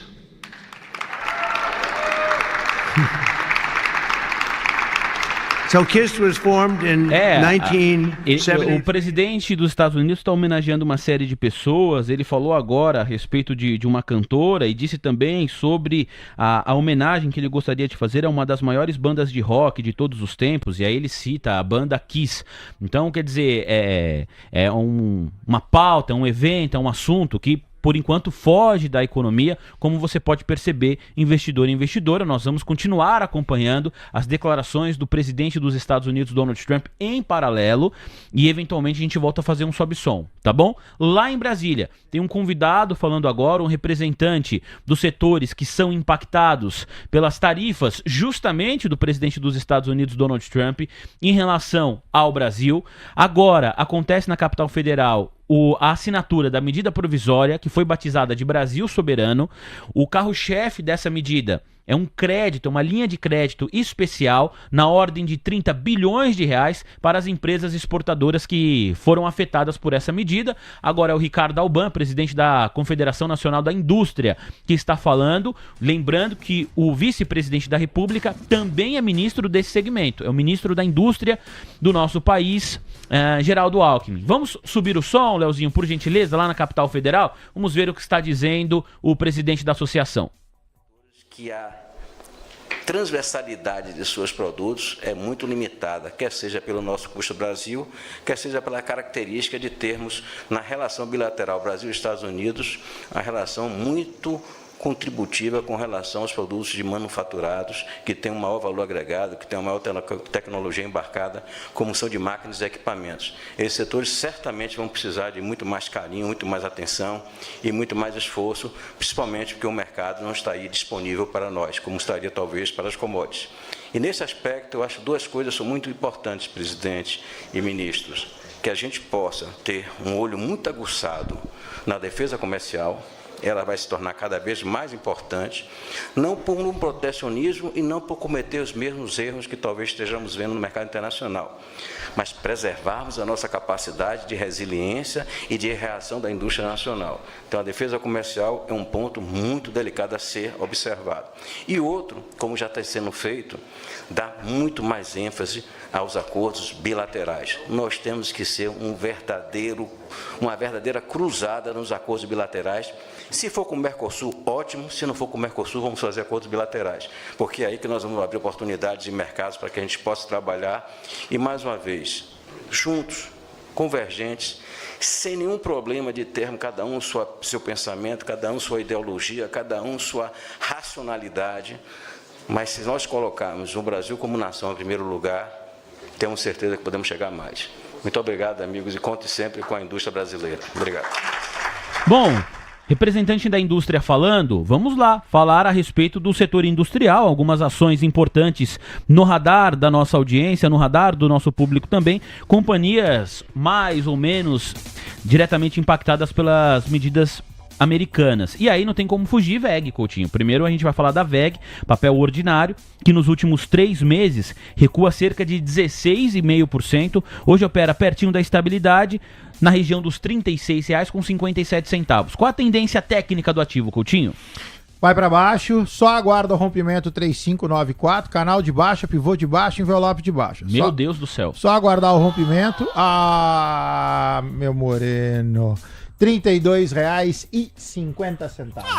So Kiss was formed in 1970. O presidente dos Estados Unidos está homenageando uma série de pessoas. Ele falou agora a respeito de uma cantora e disse também sobre a homenagem que ele gostaria de fazer a uma das maiores bandas de rock de todos os tempos. E aí ele cita a banda Kiss. Então, quer dizer, uma pauta, um evento, é um assunto que por enquanto foge da economia, como você pode perceber, investidor e investidora. Nós vamos continuar acompanhando as declarações do presidente dos Estados Unidos, Donald Trump, em paralelo, e eventualmente a gente volta a fazer um sobe-som, tá bom? Lá em Brasília, tem um convidado falando agora, um representante dos setores que são impactados pelas tarifas, justamente do presidente dos Estados Unidos, Donald Trump, em relação ao Brasil. Agora, acontece na capital federal a assinatura da medida provisória, que foi batizada de Brasil Soberano. O carro-chefe dessa medida é um crédito, uma linha de crédito especial na ordem de 30 bilhões de reais para as empresas exportadoras que foram afetadas por essa medida. Agora é o Ricardo Alban, presidente da Confederação Nacional da Indústria, que está falando. Lembrando que o vice-presidente da República também é ministro desse segmento. É o ministro da Indústria do nosso país, Geraldo Alckmin. Vamos subir o som, Leozinho, por gentileza, lá na capital federal? Vamos ver o que está dizendo o presidente da associação. Que a transversalidade de seus produtos é muito limitada, quer seja pelo nosso custo Brasil, quer seja pela característica de termos na relação bilateral Brasil-Estados Unidos, a relação muito contributiva com relação aos produtos de manufaturados, que têm um maior valor agregado, que têm uma maior tecnologia embarcada, como são de máquinas e equipamentos. Esses setores certamente vão precisar de muito mais carinho, muito mais atenção e muito mais esforço, principalmente porque o mercado não está aí disponível para nós, como estaria talvez para as commodities. E nesse aspecto, eu acho duas coisas são muito importantes, presidente e ministros, que a gente possa ter um olho muito aguçado na defesa comercial. Ela vai se tornar cada vez mais importante, não por um protecionismo e não por cometer os mesmos erros que talvez estejamos vendo no mercado internacional, mas preservarmos a nossa capacidade de resiliência e de reação da indústria nacional. Então, a defesa comercial é um ponto muito delicado a ser observado. E outro, como já está sendo feito, dá muito mais ênfase aos acordos bilaterais. Nós temos que ser uma verdadeira cruzada nos acordos bilaterais. Se for com o Mercosul, ótimo. Se não for com o Mercosul, vamos fazer acordos bilaterais, porque é aí que nós vamos abrir oportunidades de mercados para que a gente possa trabalhar e, mais uma vez, juntos, convergentes, sem nenhum problema de termo, cada um seu pensamento, cada um sua ideologia, cada um sua racionalidade. Mas se nós colocarmos o Brasil como nação em primeiro lugar, temos certeza que podemos chegar mais. Muito obrigado, amigos, e conte sempre com a indústria brasileira. Obrigado. Bom, representante da indústria falando, vamos lá falar a respeito do setor industrial, algumas ações importantes no radar da nossa audiência, no radar do nosso público também, companhias mais ou menos diretamente impactadas pelas medidas americanas. E aí não tem como fugir, VEG, Coutinho. Primeiro a gente vai falar da VEG, papel ordinário, que nos últimos 3 meses recua cerca de 16,5%, hoje opera pertinho da estabilidade, na região dos R$ 36,57. Qual a tendência técnica do ativo, Coutinho? Vai para baixo, só aguarda o rompimento 3594, canal de baixa, pivô de baixa, envelope de baixa. Meu Deus do céu. Só aguardar o rompimento. Ah, meu moreno. R$ 32,50. R$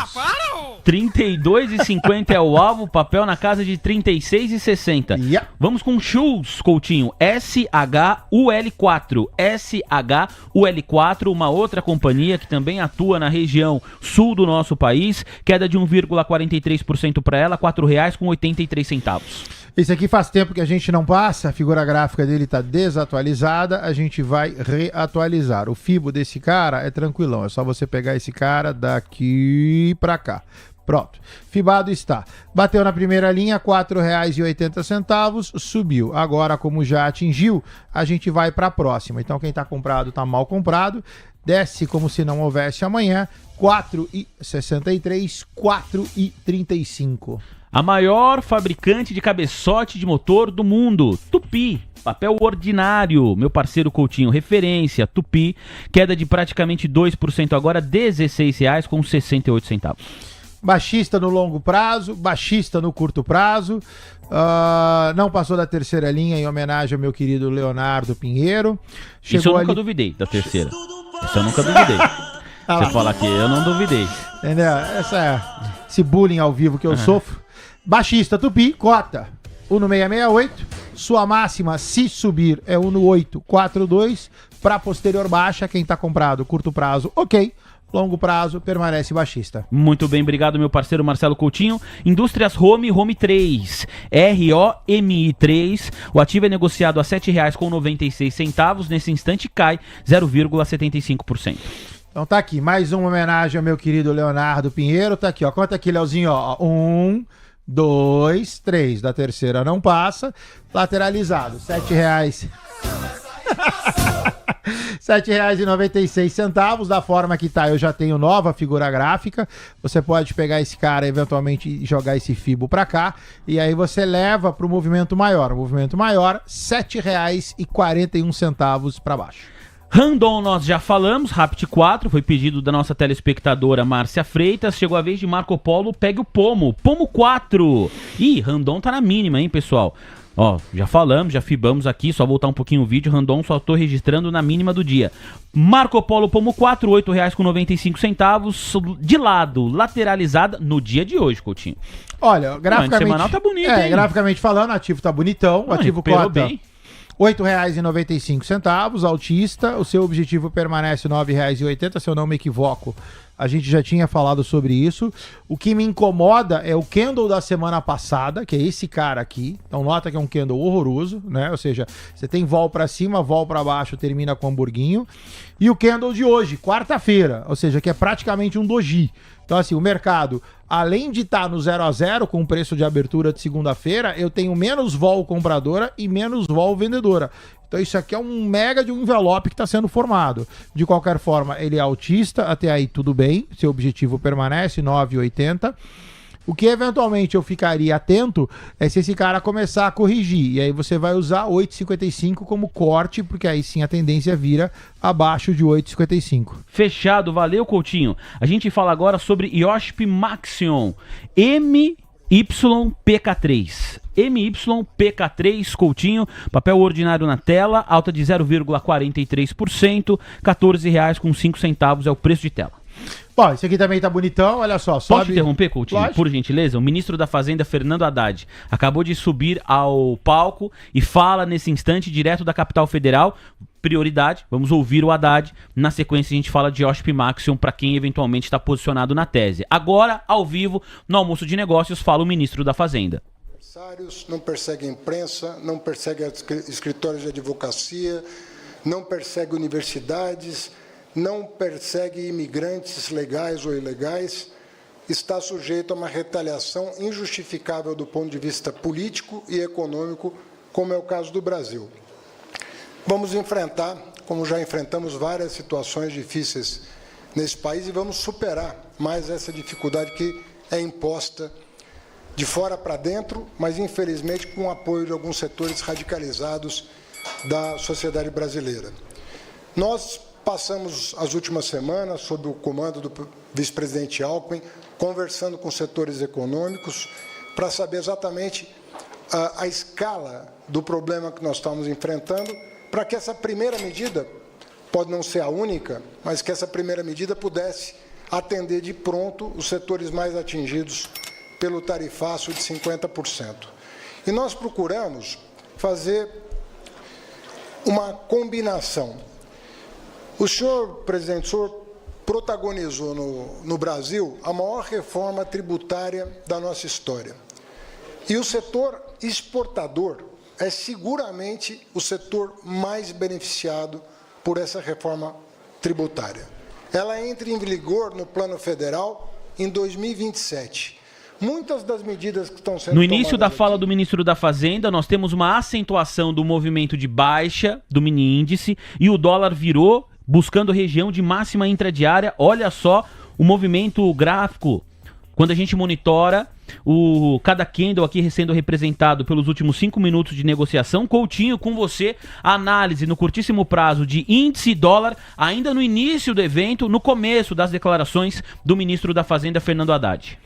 32,50 é o alvo, papel na casa de R$ 36,60. Yeah. Vamos com Schultz, Coutinho, SHUL4. SHUL4, uma outra companhia que também atua na região sul do nosso país, queda de 1,43% para ela, R$ 4,83. Esse aqui faz tempo que a gente não passa, a figura gráfica dele está desatualizada, a gente vai reatualizar. O FIBO desse cara é tranquilão, é só você pegar esse cara daqui para cá. Pronto, fibado está. Bateu na primeira linha, R$ 4,80, subiu. Agora, como já atingiu, a gente vai para a próxima. Então, quem está comprado está mal comprado. Desce como se não houvesse amanhã, R$ 4,63, R$ 4,35. A maior fabricante de cabeçote de motor do mundo, Tupi. Papel ordinário, meu parceiro Coutinho, referência, Tupi. Queda de praticamente 2% agora, R$ 16,68. Baixista no longo prazo, baixista no curto prazo. Não passou da terceira linha em homenagem ao meu querido Leonardo Pinheiro. Isso eu nunca duvidei, da terceira. Isso eu nunca duvidei. Você fala que eu não duvidei. Entendeu? Esse bullying ao vivo que eu sofro. Baixista Tupi, cota 1,668. Sua máxima, se subir, é 1,842. Para posterior baixa, quem está comprado, curto prazo, ok. Longo prazo, permanece baixista. Muito bem, obrigado, meu parceiro Marcelo Coutinho. Indústrias Home 3, ROMI 3. O ativo é negociado a R$ 7,96. Nesse instante cai 0,75%. Então tá aqui, mais uma homenagem ao meu querido Leonardo Pinheiro. Tá aqui, ó. Conta aqui, Leozinho, ó. 1, 2, 3. Da terceira não passa. Lateralizado, R$ 7,00. R$ 7,96. Da forma que tá, eu já tenho nova figura gráfica. Você pode pegar esse cara, eventualmente jogar esse FIBO pra cá, e aí você leva pro movimento maior. O movimento maior, R$ 7,41 para baixo. Randon nós já falamos, Rapt 4, foi pedido da nossa telespectadora Márcia Freitas. Chegou a vez de Marco Polo, pegue o Pomo 4. Ih, Randon tá na mínima, hein, pessoal? Ó, já falamos, já fibamos aqui, só voltar um pouquinho o vídeo, Randon só tô registrando na mínima do dia. Marco Polo Pomo 4, R$ 8,95, de lado, lateralizada no dia de hoje, Coutinho. Olha, graficamente... semanal tá bonito, hein? Graficamente falando, o ativo tá bonitão, o ativo cota bem. R$ 8,95, altista, o seu objetivo permanece R$ 9,80, se eu não me equivoco. A gente já tinha falado sobre isso. O que me incomoda é o candle da semana passada, que é esse cara aqui. Então nota que é um candle horroroso, né? Ou seja, você tem vol para cima, vol para baixo, termina com hamburguinho. E o candle de hoje, quarta-feira, ou seja, que é praticamente um doji. Então assim, o mercado, além de estar no 0 a 0 com o preço de abertura de segunda-feira, eu tenho menos vol compradora e menos vol vendedora. Então isso aqui é um mega de um envelope que está sendo formado. De qualquer forma, ele é altista, até aí tudo bem, seu objetivo permanece, 9,80. O que eventualmente eu ficaria atento é se esse cara começar a corrigir. E aí você vai usar 8,55 como corte, porque aí sim a tendência vira abaixo de 8,55. Fechado, valeu, Coutinho. A gente fala agora sobre IOSP Maxion MYPK3. MYPK3, Coutinho, papel ordinário na tela, alta de 0,43%, R$14,05 é o preço de tela. Bom, esse aqui também tá bonitão, olha só. Pode interromper, Coutinho, Lógico. por gentileza? O ministro da Fazenda, Fernando Haddad, acabou de subir ao palco e fala nesse instante direto da capital federal. Prioridade, vamos ouvir o Haddad. Na sequência a gente fala de IOSP Maxion para quem eventualmente está posicionado na tese. Agora, ao vivo, no Almoço de Negócios, fala o ministro da Fazenda. Não persegue a imprensa, não persegue escritórios de advocacia, não persegue universidades, não persegue imigrantes legais ou ilegais, está sujeito a uma retaliação injustificável do ponto de vista político e econômico, como é o caso do Brasil. Vamos enfrentar, como já enfrentamos várias situações difíceis nesse país, e vamos superar mais essa dificuldade que é imposta de fora para dentro, mas infelizmente com o apoio de alguns setores radicalizados da sociedade brasileira. Nós passamos as últimas semanas, sob o comando do vice-presidente Alckmin, conversando com setores econômicos para saber exatamente a escala do problema que nós estamos enfrentando, para que essa primeira medida pode não ser a única, mas que essa primeira medida pudesse atender de pronto os setores mais atingidos pelo tarifaço de 50%. E nós procuramos fazer uma combinação. O senhor, presidente, o senhor protagonizou no Brasil a maior reforma tributária da nossa história. E o setor exportador é seguramente o setor mais beneficiado por essa reforma tributária. Ela entra em vigor no plano federal em 2027. Muitas das medidas que estão sendo No início da fala aqui, do ministro da Fazenda, nós temos uma acentuação do movimento de baixa do mini índice e o dólar virou buscando região de máxima intradiária. Olha só o movimento gráfico. Quando a gente monitora cada candle aqui sendo representado pelos últimos 5 minutos de negociação, Coutinho, com você, análise no curtíssimo prazo de índice dólar, ainda no início do evento, no começo das declarações do ministro da Fazenda, Fernando Haddad.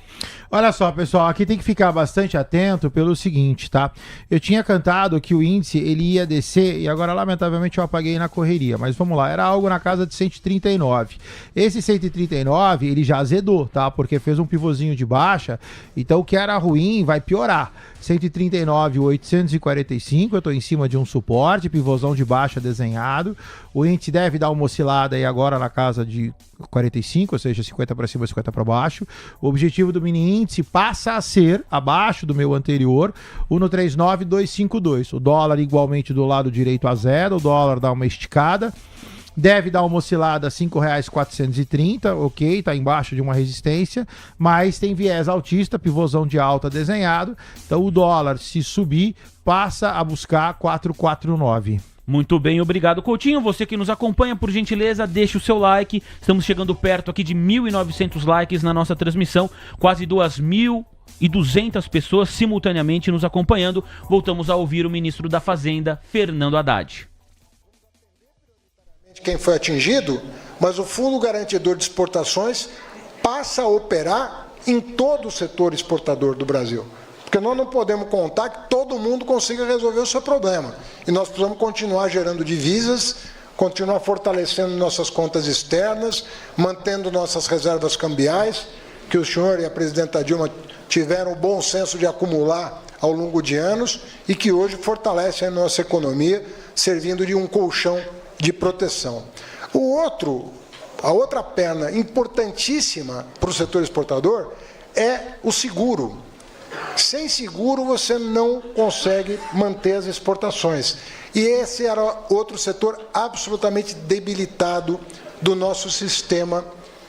Olha só, pessoal, aqui tem que ficar bastante atento pelo seguinte, tá? Eu tinha cantado que o índice ele ia descer e agora, lamentavelmente, eu apaguei na correria. Mas vamos lá, era algo na casa de 139. Esse 139, ele já azedou, tá? Porque fez um pivôzinho de baixa, então o que era ruim vai piorar. 139,845, eu tô em cima de um suporte, pivôzão de baixa desenhado. O índice deve dar uma oscilada aí agora na casa de 45, ou seja, 50 para cima, 50 para baixo. O objetivo do mini índice passa a ser, abaixo do meu anterior, o 139,252. O dólar igualmente do lado direito a zero, o dólar dá uma esticada. Deve dar uma oscilada a R$ 5,430, ok, está embaixo de uma resistência, mas tem viés altista, pivôzão de alta desenhado, então o dólar, se subir, passa a buscar 449. Muito bem, obrigado, Coutinho. Você que nos acompanha, por gentileza, deixe o seu like. Estamos chegando perto aqui de 1.900 likes na nossa transmissão, quase 2.200 pessoas simultaneamente nos acompanhando. Voltamos a ouvir o ministro da Fazenda, Fernando Haddad. Quem foi atingido, mas o Fundo Garantidor de Exportações passa a operar em todo o setor exportador do Brasil. Porque nós não podemos contar que todo mundo consiga resolver o seu problema. E nós precisamos continuar gerando divisas, continuar fortalecendo nossas contas externas, mantendo nossas reservas cambiais, que o senhor e a presidenta Dilma tiveram o bom senso de acumular ao longo de anos e que hoje fortalecem a nossa economia, servindo de um colchão de proteção. A outra perna importantíssima para o setor exportador é o seguro. Sem seguro você não consegue manter as exportações. E esse era outro setor absolutamente debilitado do nosso sistema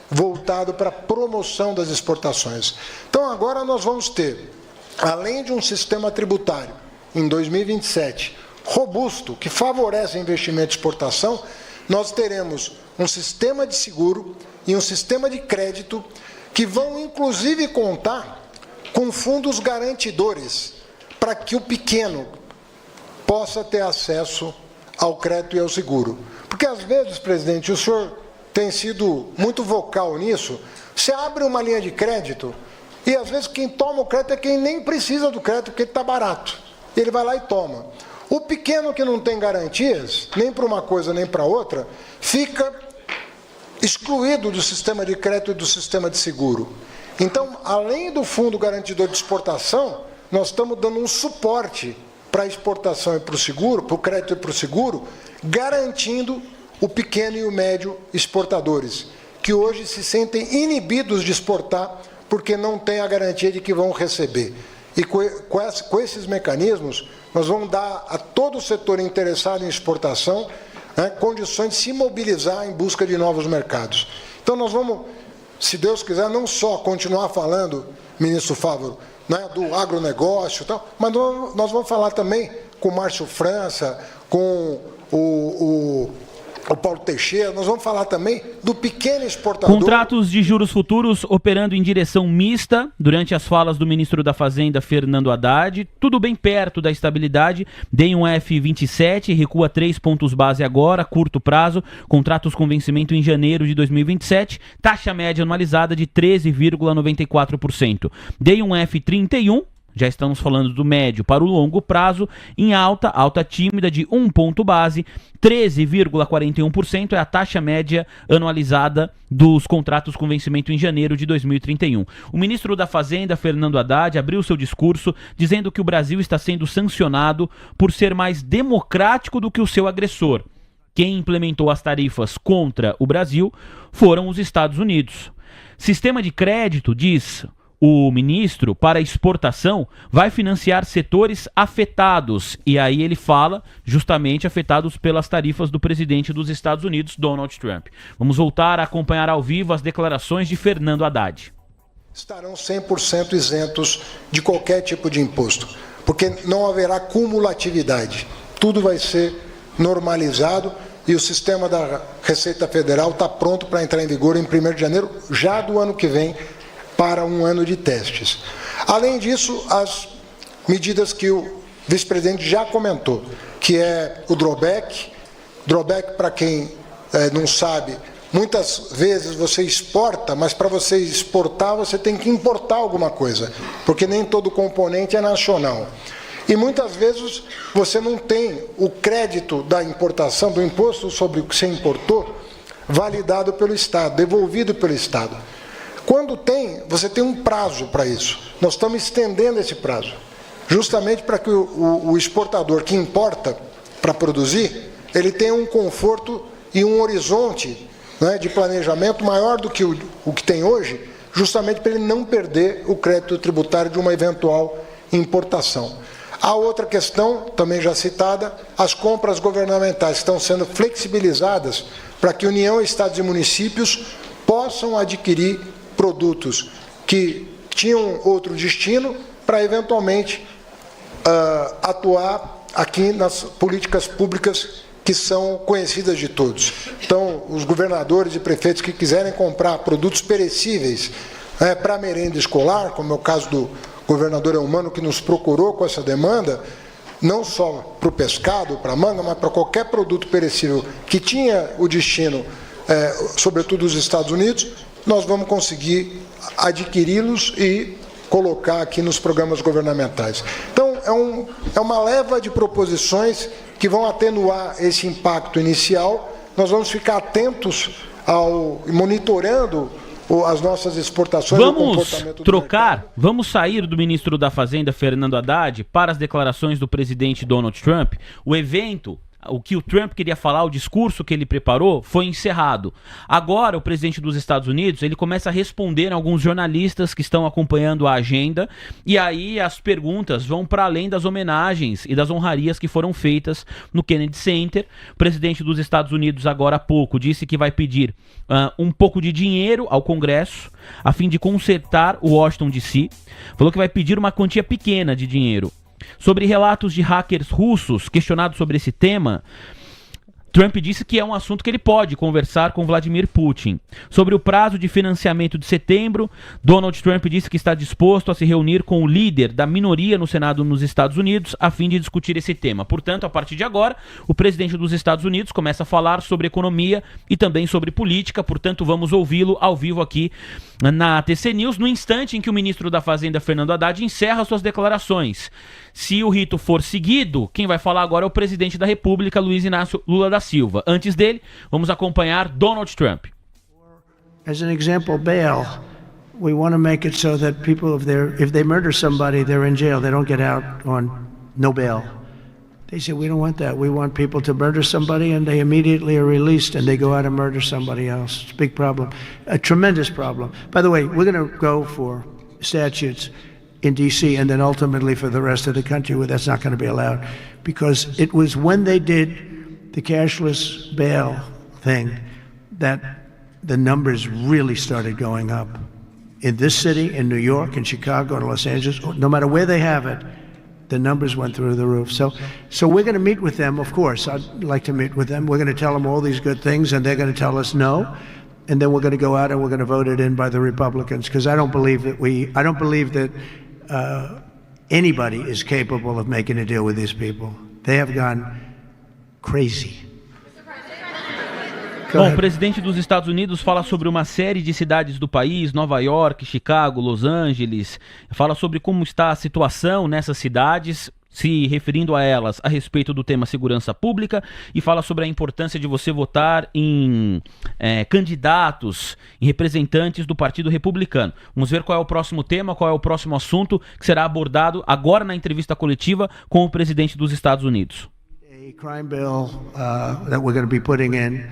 voltado para a promoção das exportações. Então agora nós vamos ter, além de um sistema tributário em 2027 robusto, que favorece investimento e exportação, nós teremos um sistema de seguro e um sistema de crédito que vão, inclusive, contar com fundos garantidores para que o pequeno possa ter acesso ao crédito e ao seguro. Porque, às vezes, presidente, o senhor tem sido muito vocal nisso, você abre uma linha de crédito e, às vezes, quem toma o crédito é quem nem precisa do crédito, porque ele está barato. Ele vai lá e toma. O pequeno que não tem garantias, nem para uma coisa nem para outra, fica excluído do sistema de crédito e do sistema de seguro. Então, além do Fundo Garantidor de Exportação, nós estamos dando um suporte para a exportação e para o seguro, para o crédito e para o seguro, garantindo o pequeno e o médio exportadores, que hoje se sentem inibidos de exportar porque não têm a garantia de que vão receber. E com esses mecanismos, nós vamos dar a todo o setor interessado em exportação, né, condições de se mobilizar em busca de novos mercados. Então nós vamos, se Deus quiser, não só continuar falando, ministro Fávaro, né, do agronegócio e tal, mas nós vamos falar também com o Márcio França, com o Paulo Teixeira, nós vamos falar também do pequeno exportador. Contratos de juros futuros operando em direção mista durante as falas do ministro da Fazenda, Fernando Haddad. Tudo bem perto da estabilidade. DEM um F27, recua 3 pontos base agora, curto prazo. Contratos com vencimento em janeiro de 2027. Taxa média anualizada de 13,94%. DEM um F31. já estamos falando do médio para o longo prazo, em alta tímida de 1 ponto base, 13,41% é a taxa média anualizada dos contratos com vencimento em janeiro de 2031. O ministro da Fazenda, Fernando Haddad, abriu seu discurso dizendo que o Brasil está sendo sancionado por ser mais democrático do que o seu agressor. Quem implementou as tarifas contra o Brasil foram os Estados Unidos. Sistema de crédito, diz o ministro, para exportação, vai financiar setores afetados. E aí ele fala justamente afetados pelas tarifas do presidente dos Estados Unidos, Donald Trump. Vamos voltar a acompanhar ao vivo as declarações de Fernando Haddad. Estarão 100% isentos de qualquer tipo de imposto, porque não haverá cumulatividade. Tudo vai ser normalizado e o sistema da Receita Federal está pronto para entrar em vigor em 1º de janeiro, já do ano que vem, para um ano de testes. Além disso, as medidas que o vice-presidente já comentou, que é o drawback. Drawback, para quem não sabe, muitas vezes você exporta, mas para você exportar você tem que importar alguma coisa, porque nem todo componente é nacional. E muitas vezes você não tem o crédito da importação, do imposto sobre o que você importou, validado pelo Estado, devolvido pelo Estado. Quando tem, você tem um prazo para isso. Nós estamos estendendo esse prazo, justamente para que o exportador que importa para produzir, ele tenha um conforto e um horizonte, né, de planejamento maior do que o que tem hoje, justamente para ele não perder o crédito tributário de uma eventual importação. A outra questão, também já citada, as compras governamentais estão sendo flexibilizadas para que União, Estados e municípios possam adquirir produtos que tinham outro destino para, eventualmente, atuar aqui nas políticas públicas que são conhecidas de todos. Então, os governadores e prefeitos que quiserem comprar produtos perecíveis para merenda escolar, como é o caso do governador Eumano, que nos procurou com essa demanda, não só para o pescado, para a manga, mas para qualquer produto perecível que tinha o destino, sobretudo dos Estados Unidos, nós vamos conseguir adquiri-los e colocar aqui nos programas governamentais. Então, é uma leva de proposições que vão atenuar esse impacto inicial. Nós vamos ficar atentos monitorando as nossas exportações. Vamos trocar, vamos sair do ministro da Fazenda, Fernando Haddad, para as declarações do presidente Donald Trump. O evento, o que o Trump queria falar, o discurso que ele preparou, foi encerrado. Agora, o presidente dos Estados Unidos, ele começa a responder a alguns jornalistas que estão acompanhando a agenda, e aí as perguntas vão para além das homenagens e das honrarias que foram feitas no Kennedy Center. O presidente dos Estados Unidos, agora há pouco, disse que vai pedir um pouco de dinheiro ao Congresso, a fim de consertar o Washington DC. Falou que vai pedir uma quantia pequena de dinheiro. Sobre relatos de hackers russos, questionados sobre esse tema, Trump disse que é um assunto que ele pode conversar com Vladimir Putin. Sobre o prazo de financiamento de setembro, Donald Trump disse que está disposto a se reunir com o líder da minoria no Senado nos Estados Unidos a fim de discutir esse tema. Portanto, a partir de agora, o presidente dos Estados Unidos começa a falar sobre economia e também sobre política. Portanto, vamos ouvi-lo ao vivo aqui na TC News, no instante em que o ministro da Fazenda, Fernando Haddad, encerra suas declarações. Se o rito for seguido, quem vai falar agora é o presidente da República, Luiz Inácio Lula da Silva. Antes dele, vamos acompanhar Donald Trump. As an example, bail. We want to make it so that people, if they murder somebody, they're in jail. They don't get out on no bail. They say, we don't want that. We want people to murder somebody and they immediately are released and they go out and murder somebody else. It's a big problem, a tremendous problem. By the way, we're going to go for statutes in D.C. and then ultimately for the rest of the country where that's not going to be allowed. Because it was when they did the cashless bail thing that the numbers really started going up. In this city, in New York, in Chicago, in Los Angeles, no matter where they have it, the numbers went through the roof. So we're going to meet with them, of course. I'd like to meet with them. We're going to tell them all these good things, and they're going to tell us no. And then we're going to go out and we're going to vote it in by the Republicans, because I don't believe that anybody is capable of making a deal with these people. They have gone crazy. Bom, o presidente dos Estados Unidos fala sobre uma série de cidades do país, Nova York, Chicago, Los Angeles, fala sobre como está a situação nessas cidades, se referindo a elas a respeito do tema segurança pública, e fala sobre a importância de você votar em candidatos, em representantes do Partido Republicano. Vamos ver qual é o próximo tema, qual é o próximo assunto que será abordado agora na entrevista coletiva com o presidente dos Estados Unidos. A crime bill that we're going to be putting in,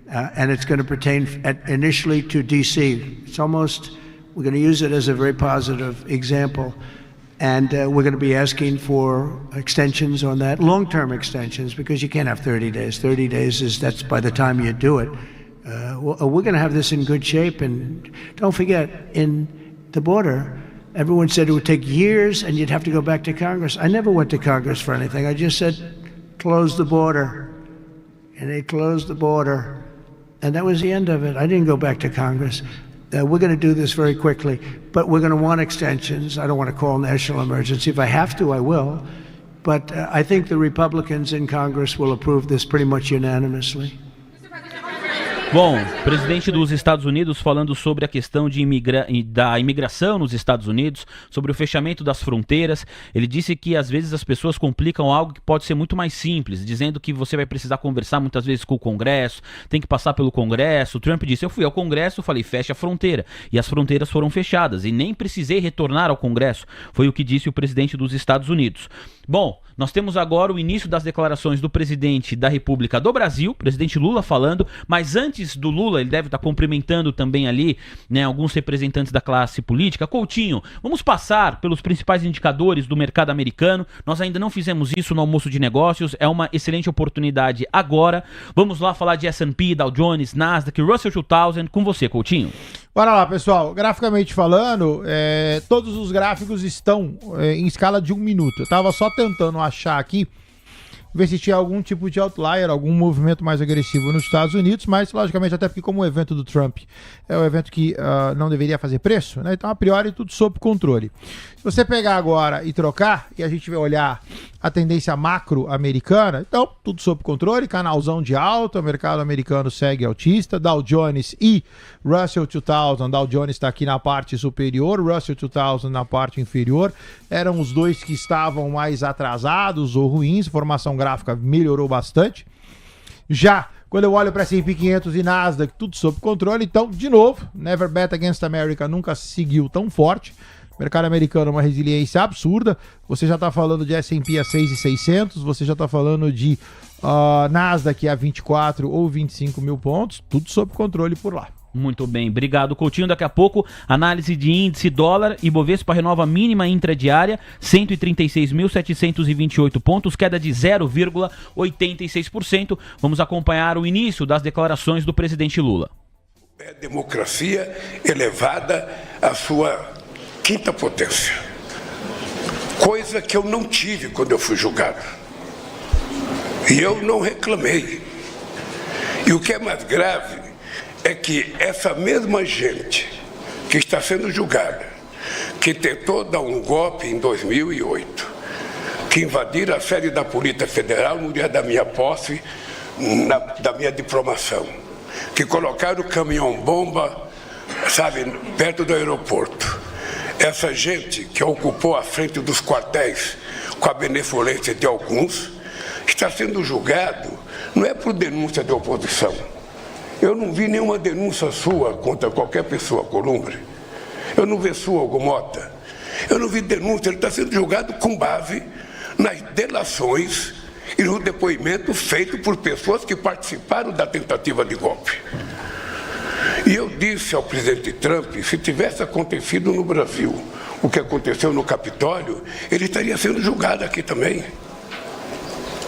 and it's going to pertain initially to D.C. We're going to use it as a very positive example. And we're going to be asking for extensions on that, long-term extensions, because you can't have 30 days. 30 days that's by the time you do it. We're going to have this in good shape. And don't forget, in the border, everyone said it would take years and you'd have to go back to Congress. I never went to Congress for anything. I just said, close the border. And they closed the border. And that was the end of it. I didn't go back to Congress. We're going to do this very quickly, but we're going to want extensions. I don't want to call national emergency. If I have to, I will. But I think the Republicans in Congress will approve this pretty much unanimously. Bom, presidente dos Estados Unidos falando sobre a questão da imigração nos Estados Unidos, sobre o fechamento das fronteiras. Ele disse que às vezes as pessoas complicam algo que pode ser muito mais simples, dizendo que você vai precisar conversar muitas vezes com o Congresso, tem que passar pelo Congresso. O Trump disse, eu fui ao Congresso, falei, fecha a fronteira. E as fronteiras foram fechadas e nem precisei retornar ao Congresso. Foi o que disse o presidente dos Estados Unidos. Bom, nós temos agora o início das declarações do presidente da República do Brasil, presidente Lula falando, mas antes do Lula, ele deve estar cumprimentando também ali, né, alguns representantes da classe política. Coutinho, vamos passar pelos principais indicadores do mercado americano. Nós ainda não fizemos isso no almoço de negócios, é uma excelente oportunidade agora. Vamos lá falar de S&P, Dow Jones, Nasdaq, Russell 2000, com você, Coutinho. Bora lá, pessoal. Graficamente falando, todos os gráficos estão em escala de 1 minuto. Eu tava só tentando achar aqui, ver se tinha algum tipo de outlier, algum movimento mais agressivo nos Estados Unidos, mas logicamente até porque como o evento do Trump é um evento que não deveria fazer preço, né? Então a priori tudo sob controle. Se você pegar agora e trocar, e a gente vai olhar a tendência macro americana, então tudo sob controle, canalzão de alta, o mercado americano segue altista, Dow Jones e Russell 2000, Dow Jones está aqui na parte superior, Russell 2000 na parte inferior, eram os dois que estavam mais atrasados ou ruins, formação gráfica melhorou bastante. Já quando eu olho para S&P 500 e Nasdaq, tudo sob controle, então, de novo, Never Bet Against America nunca seguiu tão forte. Mercado americano, uma resiliência absurda. Você já está falando de S&P a 6.600, você já está falando de Nasdaq a 24 ou 25 mil pontos, tudo sob controle por lá. Muito bem, obrigado, Coutinho. Daqui a pouco, análise de índice dólar. Ibovespa renova mínima intradiária, 136.728 pontos, queda de 0,86%. Vamos acompanhar o início das declarações do presidente Lula. É democracia elevada à sua quinta potência, coisa que eu não tive quando eu fui julgado. E eu não reclamei. E o que é mais grave é que essa mesma gente que está sendo julgada, que tentou dar um golpe em 2008, que invadiram a sede da Polícia Federal no dia da minha posse, da minha diplomação, que colocaram o caminhão-bomba, sabe, perto do aeroporto. Essa gente que ocupou a frente dos quartéis com a benevolência de alguns, está sendo julgado, não é por denúncia de oposição. Eu não vi nenhuma denúncia sua contra qualquer pessoa, Columbre. Eu não vi sua, Ogumota. Eu não vi denúncia, ele está sendo julgado com base nas delações e no depoimento feito por pessoas que participaram da tentativa de golpe. E eu disse ao presidente Trump, se tivesse acontecido no Brasil o que aconteceu no Capitólio, ele estaria sendo julgado aqui também.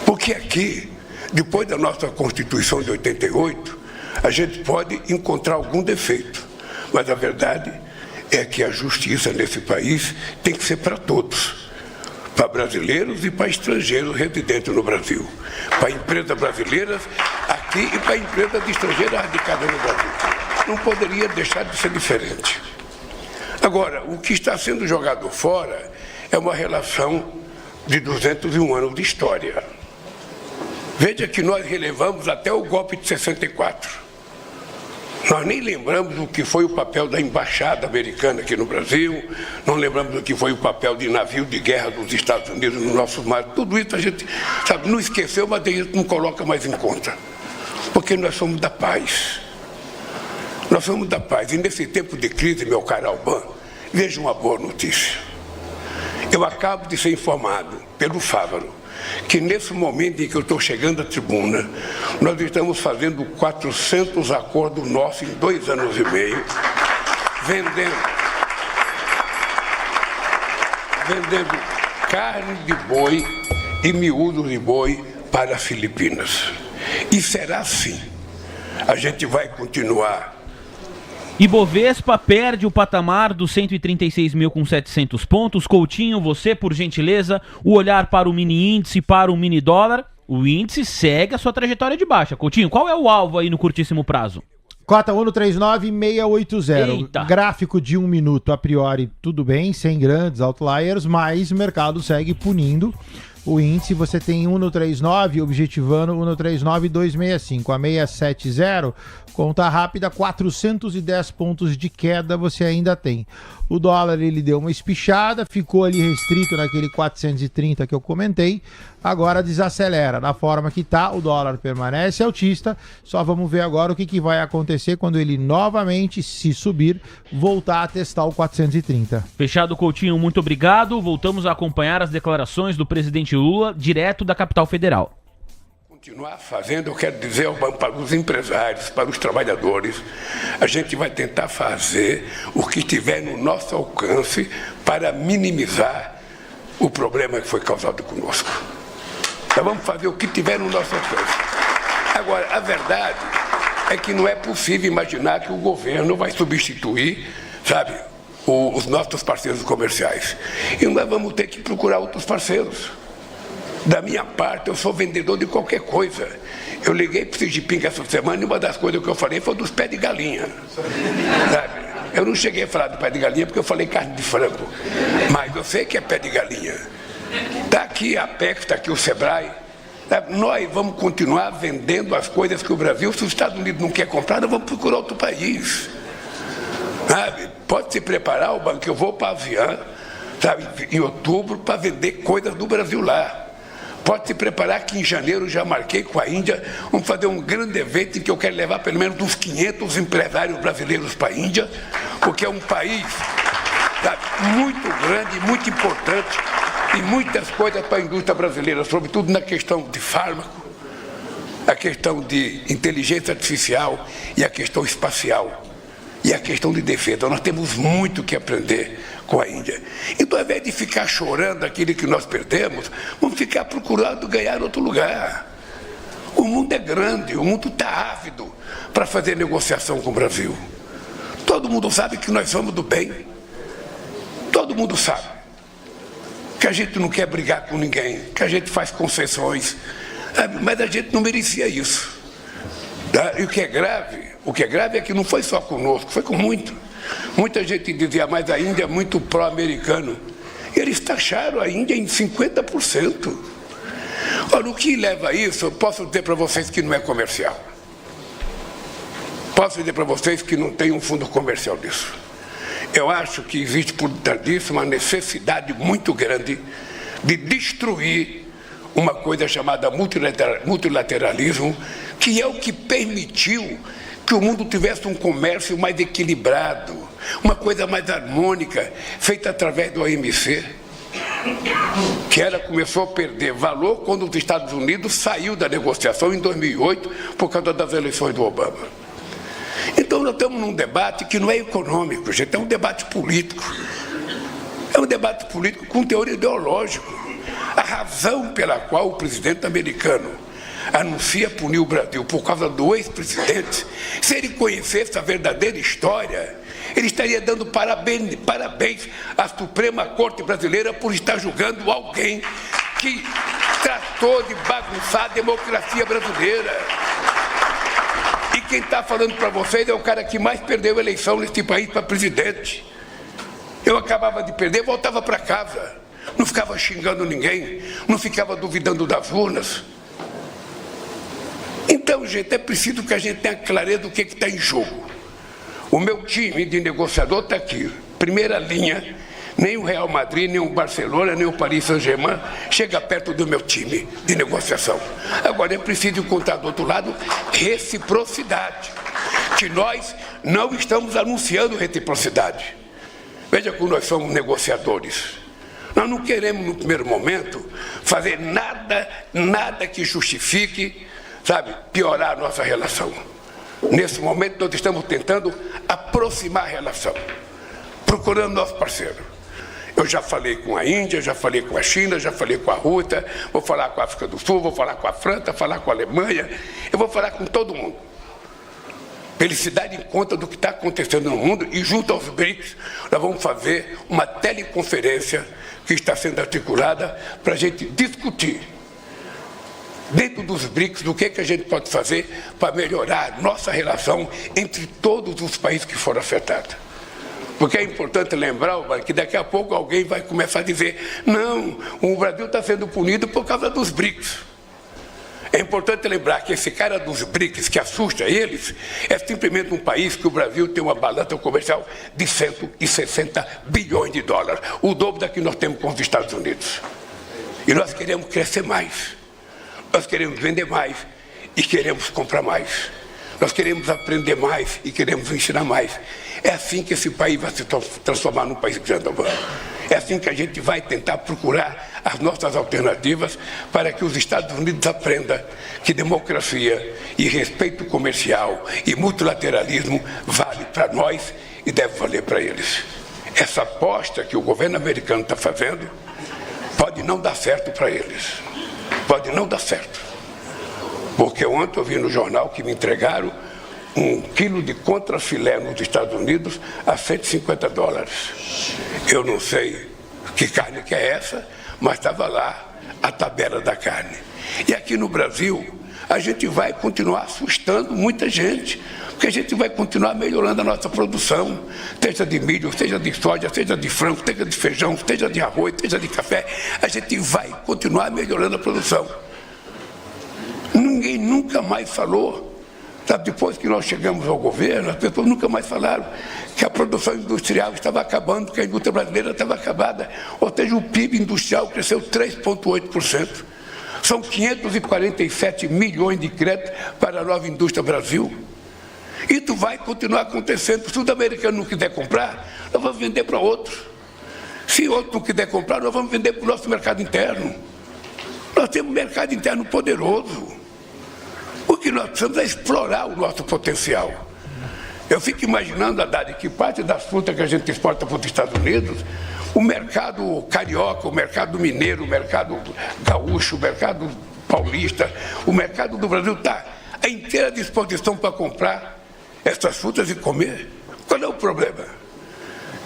Porque aqui, depois da nossa Constituição de 88, a gente pode encontrar algum defeito, mas a verdade é que a justiça nesse país tem que ser para todos, para brasileiros e para estrangeiros residentes no Brasil, para empresas brasileiras aqui e para empresas estrangeiras radicadas no Brasil. Não poderia deixar de ser diferente. Agora, o que está sendo jogado fora é uma relação de 201 anos de história. Veja que nós relevamos até o golpe de 64. Nós nem lembramos o que foi o papel da embaixada americana aqui no Brasil, não lembramos o que foi o papel de navio de guerra dos Estados Unidos no nosso mar. Tudo isso a gente, sabe, não esqueceu, mas a gente não coloca mais em conta. Porque nós somos da paz. Nós somos da paz. E nesse tempo de crise, meu caro Alban, veja uma boa notícia. Eu acabo de ser informado pelo Fávaro que nesse momento em que eu estou chegando à tribuna, nós estamos fazendo 400 acordos nossos em 2 anos e meio, vendendo carne de boi e miúdo de boi para as Filipinas. E será assim. A gente vai continuar. Ibovespa perde o patamar dos 136.700 pontos. Coutinho, você, por gentileza, o olhar para o mini índice, para o mini dólar. O índice segue a sua trajetória de baixa. Coutinho, qual é o alvo aí no curtíssimo prazo? Cota 1,39680. Eita. Gráfico de 1 minuto, a priori, tudo bem, sem grandes outliers, mas o mercado segue punindo. O índice, você tem 1,39, objetivando 1,39265. A 670, conta rápida, 410 pontos de queda você ainda tem. O dólar, ele deu uma espichada, ficou ali restrito naquele 430 que eu comentei, agora desacelera. Da forma que tá, o dólar permanece altista, só vamos ver agora o que vai acontecer quando ele novamente, se subir, voltar a testar o 430. Fechado, Coutinho, muito obrigado. Voltamos a acompanhar as declarações do presidente Lula, direto da capital federal. Continuar fazendo, eu quero dizer para os empresários, para os trabalhadores, a gente vai tentar fazer o que estiver no nosso alcance para minimizar o problema que foi causado conosco. Nós vamos fazer o que tiver no nosso alcance. Agora, a verdade é que não é possível imaginar que o governo vai substituir, sabe, os nossos parceiros comerciais. E nós vamos ter que procurar outros parceiros. Da minha parte, eu sou vendedor de qualquer coisa. Eu liguei para o Xi Jinping essa semana e uma das coisas que eu falei foi dos pés de galinha. Sabe? Eu não cheguei a falar do pé de galinha porque eu falei carne de frango. Mas eu sei que é pé de galinha. Está aqui a Apex, está aqui o Sebrae. Sabe? Nós vamos continuar vendendo as coisas que o Brasil, se os Estados Unidos não quer comprar, nós vamos procurar outro país. Sabe? Pode se preparar, o banco, eu vou para a ASEAN, sabe, em outubro, para vender coisas do Brasil lá. Pode se preparar que em janeiro já marquei com a Índia, vamos fazer um grande evento em que eu quero levar pelo menos uns 500 empresários brasileiros para a Índia, porque é um país, sabe, muito grande, muito importante e muitas coisas para a indústria brasileira, sobretudo na questão de fármaco, a questão de inteligência artificial e a questão espacial e a questão de defesa. Nós temos muito que aprender com a Índia. Então, ao invés de ficar chorando aquilo que nós perdemos, vamos ficar procurando ganhar outro lugar. O mundo é grande, o mundo está ávido para fazer negociação com o Brasil. Todo mundo sabe que nós somos do bem. Todo mundo sabe que a gente não quer brigar com ninguém, que a gente faz concessões, mas a gente não merecia isso. E o que é grave é que não foi só conosco, foi com muita gente dizia, mas a Índia é muito pró-americano. E eles taxaram a Índia em 50%. Olha, o que leva a isso, eu posso dizer para vocês que não é comercial. Posso dizer para vocês que não tem um fundo comercial disso. Eu acho que existe por trás disso uma necessidade muito grande de destruir uma coisa chamada multilateralismo, que é o que permitiu que o mundo tivesse um comércio mais equilibrado, uma coisa mais harmônica, feita através do OMC, que ela começou a perder valor quando os Estados Unidos saiu da negociação em 2008 por causa das eleições do Obama. Então nós estamos num debate que não é econômico, gente, é um debate político. É um debate político com teor ideológico. A razão pela qual o presidente americano anuncia punir o Brasil por causa do ex-presidente, se ele conhecesse a verdadeira história, ele estaria dando parabéns à Suprema Corte Brasileira por estar julgando alguém que tratou de bagunçar a democracia brasileira. E quem está falando para vocês é o cara que mais perdeu a eleição neste país para presidente. Eu acabava de perder, voltava para casa, não ficava xingando ninguém, não ficava duvidando das urnas. Então, gente, é preciso que a gente tenha clareza do que está em jogo. O meu time de negociador está aqui, primeira linha. Nem o Real Madrid, nem o Barcelona, nem o Paris Saint-Germain chega perto do meu time de negociação. Agora, é preciso contar do outro lado reciprocidade, que nós não estamos anunciando reciprocidade. Veja como nós somos negociadores. Nós não queremos, no primeiro momento, fazer nada que justifique, sabe, piorar a nossa relação. Nesse momento, nós estamos tentando aproximar a relação, procurando nosso parceiro. Eu já falei com a Índia, já falei com a China, já falei com a Rússia, vou falar com a África do Sul, vou falar com a França, falar com a Alemanha, eu vou falar com todo mundo. Para eles se darem conta do que está acontecendo no mundo e junto aos BRICS, nós vamos fazer uma teleconferência que está sendo articulada para a gente discutir dentro dos BRICS do que a gente pode fazer para melhorar a nossa relação entre todos os países que foram afetados. Porque é importante lembrar que daqui a pouco alguém vai começar a dizer não, o Brasil está sendo punido por causa dos BRICS. É importante lembrar que esse cara dos BRICS que assusta eles é simplesmente um país que o Brasil tem uma balança comercial de 160 bilhões de dólares, o dobro da que nós temos com os Estados Unidos. E nós queremos crescer mais, nós queremos vender mais e queremos comprar mais. Nós queremos aprender mais e queremos ensinar mais. É assim que esse país vai se transformar num país grande. É assim que a gente vai tentar procurar as nossas alternativas para que os Estados Unidos aprendam que democracia e respeito comercial e multilateralismo vale para nós e deve valer para eles. Essa aposta que o governo americano está fazendo pode não dar certo para eles. Pode não dar certo. Porque ontem eu vi no jornal que me entregaram 1 quilo de contrafilé nos Estados Unidos a 150 dólares. Eu não sei que carne que é essa, mas estava lá a tabela da carne. E aqui no Brasil, a gente vai continuar assustando muita gente, porque a gente vai continuar melhorando a nossa produção, seja de milho, seja de soja, seja de frango, seja de feijão, seja de arroz, seja de café, a gente vai continuar melhorando a produção. Ninguém nunca mais falou, sabe, depois que nós chegamos ao governo, as pessoas nunca mais falaram que a produção industrial estava acabando, que a indústria brasileira estava acabada. Ou seja, o PIB industrial cresceu 3,8%. São 547 milhões de créditos para a nova indústria Brasil. Isso vai continuar acontecendo. Se o sul-americano não quiser comprar, nós vamos vender para outros. Se outro não quiser comprar, nós vamos vender para o nosso mercado interno. Nós temos um mercado interno poderoso. O que nós precisamos é explorar o nosso potencial. Eu fico imaginando, Haddad, que parte das frutas que a gente exporta para os Estados Unidos, o mercado carioca, o mercado mineiro, o mercado gaúcho, o mercado paulista, o mercado do Brasil está à inteira disposição para comprar essas frutas e comer. Qual é o problema?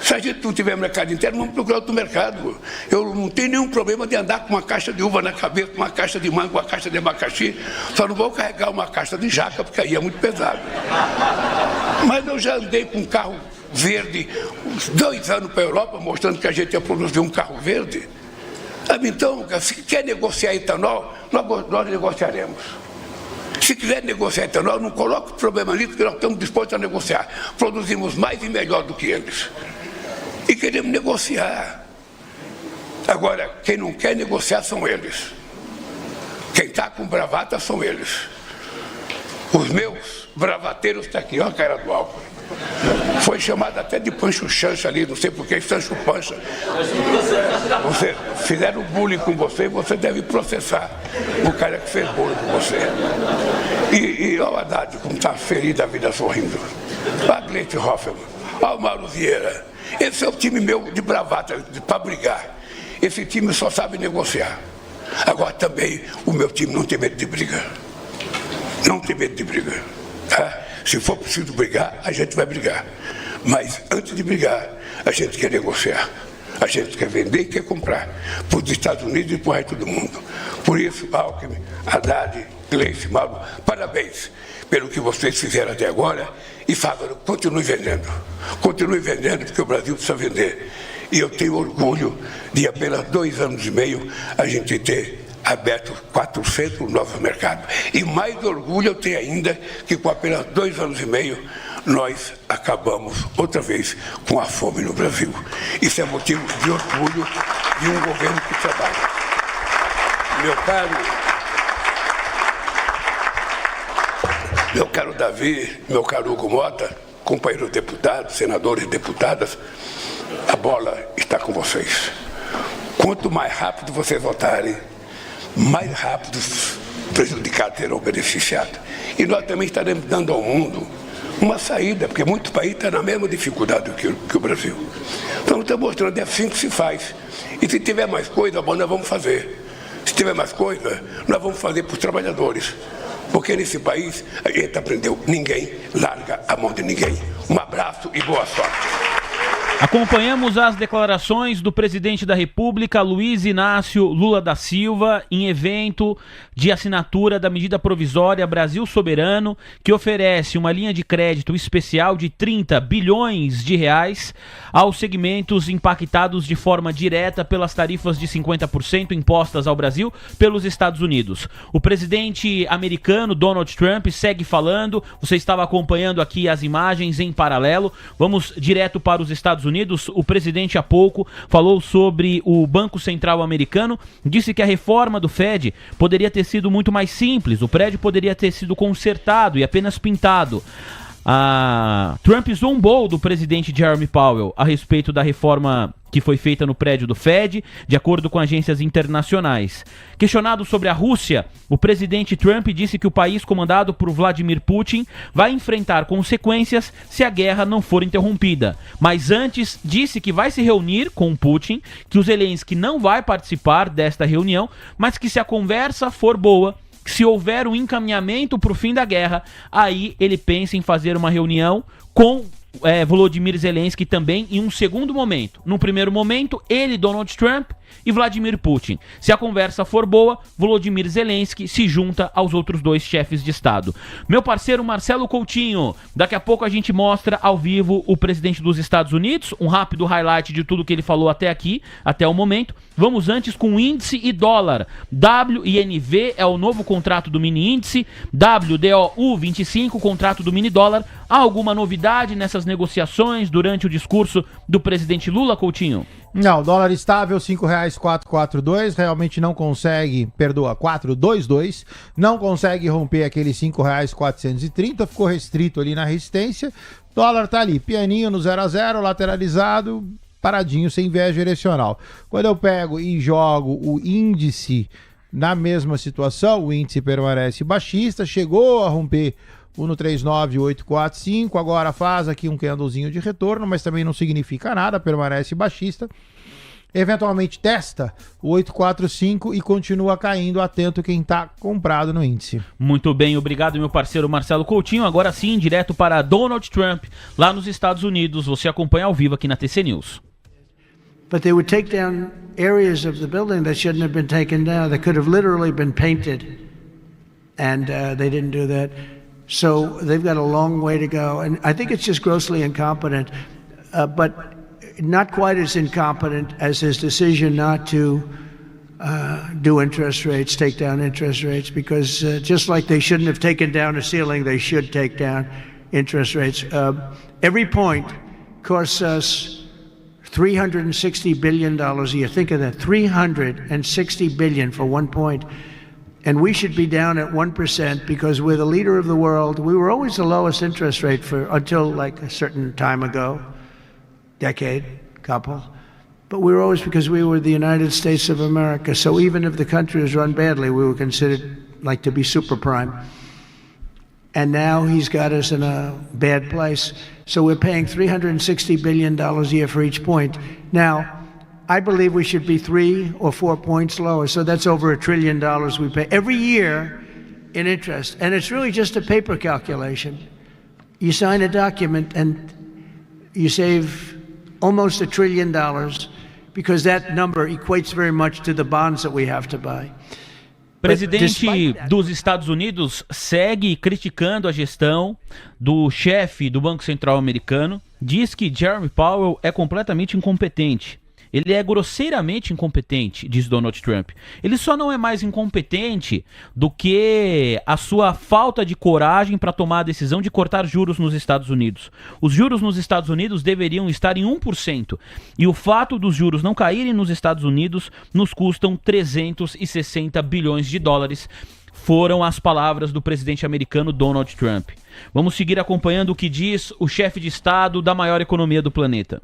Se a gente não tiver mercado interno, vamos procurar outro mercado. Eu não tenho nenhum problema de andar com uma caixa de uva na cabeça, uma caixa de manga, uma caixa de abacaxi. Só não vou carregar uma caixa de jaca, porque aí é muito pesado. Mas eu já andei com um carro verde, uns 2 anos para a Europa, mostrando que a gente ia produzir um carro verde. Então, se quer negociar etanol, nós negociaremos. Se quiser negociar etanol, não coloque problema nisso, que nós estamos dispostos a negociar. Produzimos mais e melhor do que eles. E queremos negociar. Agora, quem não quer negociar são eles. Quem está com bravata são eles. Os meus bravateiros estão aqui, olha a cara do Alckmin. Foi chamado até de Pancho Chancha ali, não sei porquê, Sancho Pancha. Você fizeram bullying com você, você deve processar o cara que fez bullying com você. E olha o Haddad, como está feliz da vida sorrindo. Olha a Gleisi Hoffmann, olha o Mauro Vieira. Esse é o time meu de bravata, para brigar. Esse time só sabe negociar. Agora também o meu time não tem medo de briga. Não tem medo de briga. Tá? Se for preciso brigar, a gente vai brigar. Mas antes de brigar, a gente quer negociar. A gente quer vender e quer comprar para os Estados Unidos e para o resto do mundo. Por isso, Alckmin, Haddad, Gleisi, Mauro, parabéns pelo que vocês fizeram até agora e Fávaro, continue vendendo. Continue vendendo, porque o Brasil precisa vender. E eu tenho orgulho de apenas 2 anos e meio a gente ter aberto 400 novos mercados. E mais orgulho eu tenho ainda que com apenas 2 anos e meio nós acabamos outra vez com a fome no Brasil. Isso é motivo de orgulho de um governo que trabalha. Meu caro Davi, meu caro Hugo Mota, companheiros deputados, senadores e deputadas, a bola está com vocês. Quanto mais rápido vocês votarem, mais rápido os prejudicados serão beneficiados. E nós também estaremos dando ao mundo uma saída, porque muitos países estão na mesma dificuldade que o Brasil. Então, estamos mostrando, é assim que se faz. E se tiver mais coisa, bom, nós vamos fazer. Se tiver mais coisa, nós vamos fazer para os trabalhadores. Porque nesse país, a gente aprendeu, ninguém larga a mão de ninguém. Um abraço e boa sorte. Acompanhamos as declarações do presidente da República, Luiz Inácio Lula da Silva, em evento de assinatura da medida provisória Brasil Soberano, que oferece uma linha de crédito especial de 30 bilhões de reais aos segmentos impactados de forma direta pelas tarifas de 50% impostas ao Brasil pelos Estados Unidos. O presidente americano, Donald Trump, segue falando. Você estava acompanhando aqui as imagens em paralelo. Vamos direto para os Estados Unidos. O presidente há pouco falou sobre o Banco Central americano, disse que a reforma do Fed poderia ter sido muito mais simples, o prédio poderia ter sido consertado e apenas pintado. Trump zombou do presidente Jeremy Powell a respeito da reforma que foi feita no prédio do Fed, de acordo com agências internacionais. Questionado sobre a Rússia, o presidente Trump disse que o país comandado por Vladimir Putin vai enfrentar consequências se a guerra não for interrompida. Mas antes, disse que vai se reunir com Putin, que o Zelensky não vai participar desta reunião, mas que se a conversa for boa, se houver um encaminhamento para o fim da guerra, aí ele pensa em fazer uma reunião com Volodymyr Zelensky também em um segundo momento. Num primeiro momento, ele, Donald Trump e Vladimir Putin. Se a conversa for boa, Volodymyr Zelensky se junta aos outros dois chefes de Estado. Meu parceiro Marcelo Coutinho, daqui a pouco a gente mostra ao vivo o presidente dos Estados Unidos, um rápido highlight de tudo que ele falou até aqui, até o momento. Vamos antes com índice e dólar. WINV é o novo contrato do mini índice, WDOU 25, contrato do mini dólar. Há alguma novidade nessas negociações durante o discurso do presidente Lula, Coutinho? Não, dólar estável, R$5,442, realmente não consegue, 422, não consegue romper aquele R$5,430, ficou restrito ali na resistência. Dólar tá ali, pianinho no 0 a 0, lateralizado, paradinho, sem viés direcional. Quando eu pego e jogo o índice na mesma situação, o índice permanece baixista, chegou a romper o no 39845, agora faz aqui um candlezinho de retorno, mas também não significa nada, permanece baixista. Eventualmente testa o 845 e continua caindo, atento quem está comprado no índice. Muito bem, obrigado meu parceiro Marcelo Coutinho. Agora sim, direto para Donald Trump, lá nos Estados Unidos. Você acompanha ao vivo aqui na TC News. But they would take down areas of the building that shouldn't have been taken down, that could have literally been painted, and they didn't do that. So they've got a long way to go, and I think it's just grossly incompetent, but not quite as incompetent as his decision not to do interest rates, take down interest rates, because just like they shouldn't have taken down a ceiling, they should take down interest rates. Every point costs us $360 billion a year. Think of that, $360 billion for 1 point. And we should be down at 1% because we're the leader of the world. We were always the lowest interest rate until like a certain time ago, decade, couple. But we were always, because we were the United States of America. So even if the country was run badly, we were considered like to be super prime. And now he's got us in a bad place. So we're paying $360 billion a year for each point. Now, I believe we should be 3 or 4 points lower. So that's over $1 trillion we pay every year in interest. And it's really just a paper calculation. You sign a document and you save almost $1 trillion because that number equates very much to the bonds that we have to buy. Presidente dos Estados Unidos segue criticando a gestão do chefe do Banco Central americano, diz que Jeremy Powell é completamente incompetente. Ele é grosseiramente incompetente, diz Donald Trump. Ele só não é mais incompetente do que a sua falta de coragem para tomar a decisão de cortar juros nos Estados Unidos. Os juros nos Estados Unidos deveriam estar em 1%. E o fato dos juros não caírem nos Estados Unidos nos custam 360 bilhões de dólares. Foram as palavras do presidente americano Donald Trump. Vamos seguir acompanhando o que diz o chefe de Estado da maior economia do planeta.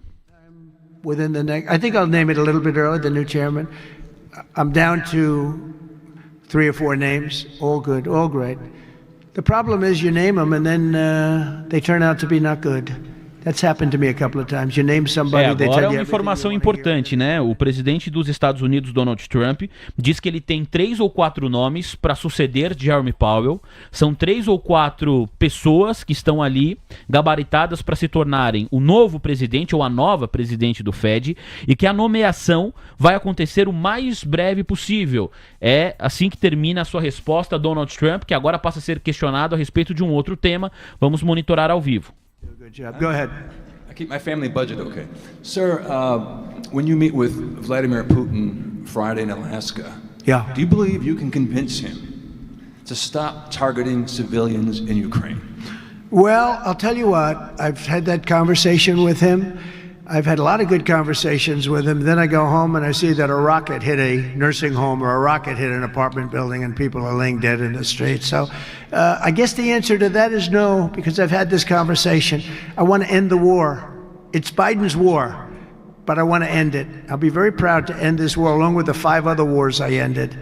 Within the next, I think I'll name it a little bit early, the new chairman. I'm down to 3 or 4 names, all good, all great. The problem is you name them and then they turn out to be not good. That's happened to me a couple of times. You name somebody, they tell agora you uma informação importante, né? O presidente dos Estados Unidos, Donald Trump, diz que ele tem 3 ou 4 nomes para suceder Jerome Powell. São 3 ou 4 pessoas que estão ali gabaritadas para se tornarem o novo presidente ou a nova presidente do Fed e que a nomeação vai acontecer o mais breve possível. É assim que termina a sua resposta, Donald Trump, que agora passa a ser questionado a respeito de um outro tema. Vamos monitorar ao vivo. Good job. Go ahead. I keep my family budget okay. Sir, when you meet with Vladimir Putin Friday in Alaska, do you believe you can convince him to stop targeting civilians in Ukraine? Well, I'll tell you what, I've had that conversation with him. I've had a lot of good conversations with him. Then I go home and I see that a rocket hit a nursing home or a rocket hit an apartment building and people are laying dead in the street. So I guess the answer to that is no, because I've had this conversation. I want to end the war. It's Biden's war, but I want to end it. I'll be very proud to end this war along with the 5 other wars I ended.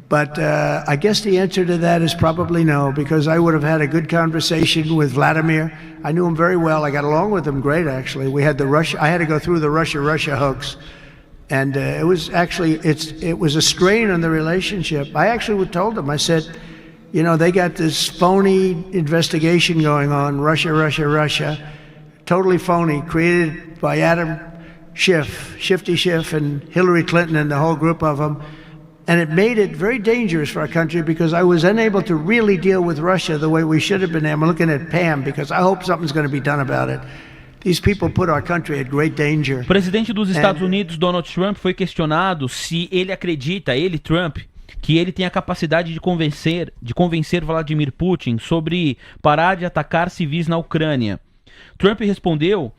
But I guess the answer to that is probably no, because I would have had a good conversation with Vladimir. I knew him very well. I got along with him great, actually. We had I had to go through the Russia hoax. And it was actually, it was a strain on the relationship. I actually told him, I said, you know, they got this phony investigation going on, Russia, totally phony, created by Adam Schiff, Shifty Schiff, and Hillary Clinton and the whole group of them. And it made it very dangerous for our country because I was unable to really deal with Russia the way we should have been. I'm looking at Pam because I hope something's going to be done about it. These people put our country at great danger. O presidente dos Estados Unidos, Donald Trump, foi questionado se ele acredita, Trump, que ele tem a capacidade de convencer Vladimir Putin sobre parar de atacar civis na Ucrânia. Trump respondeu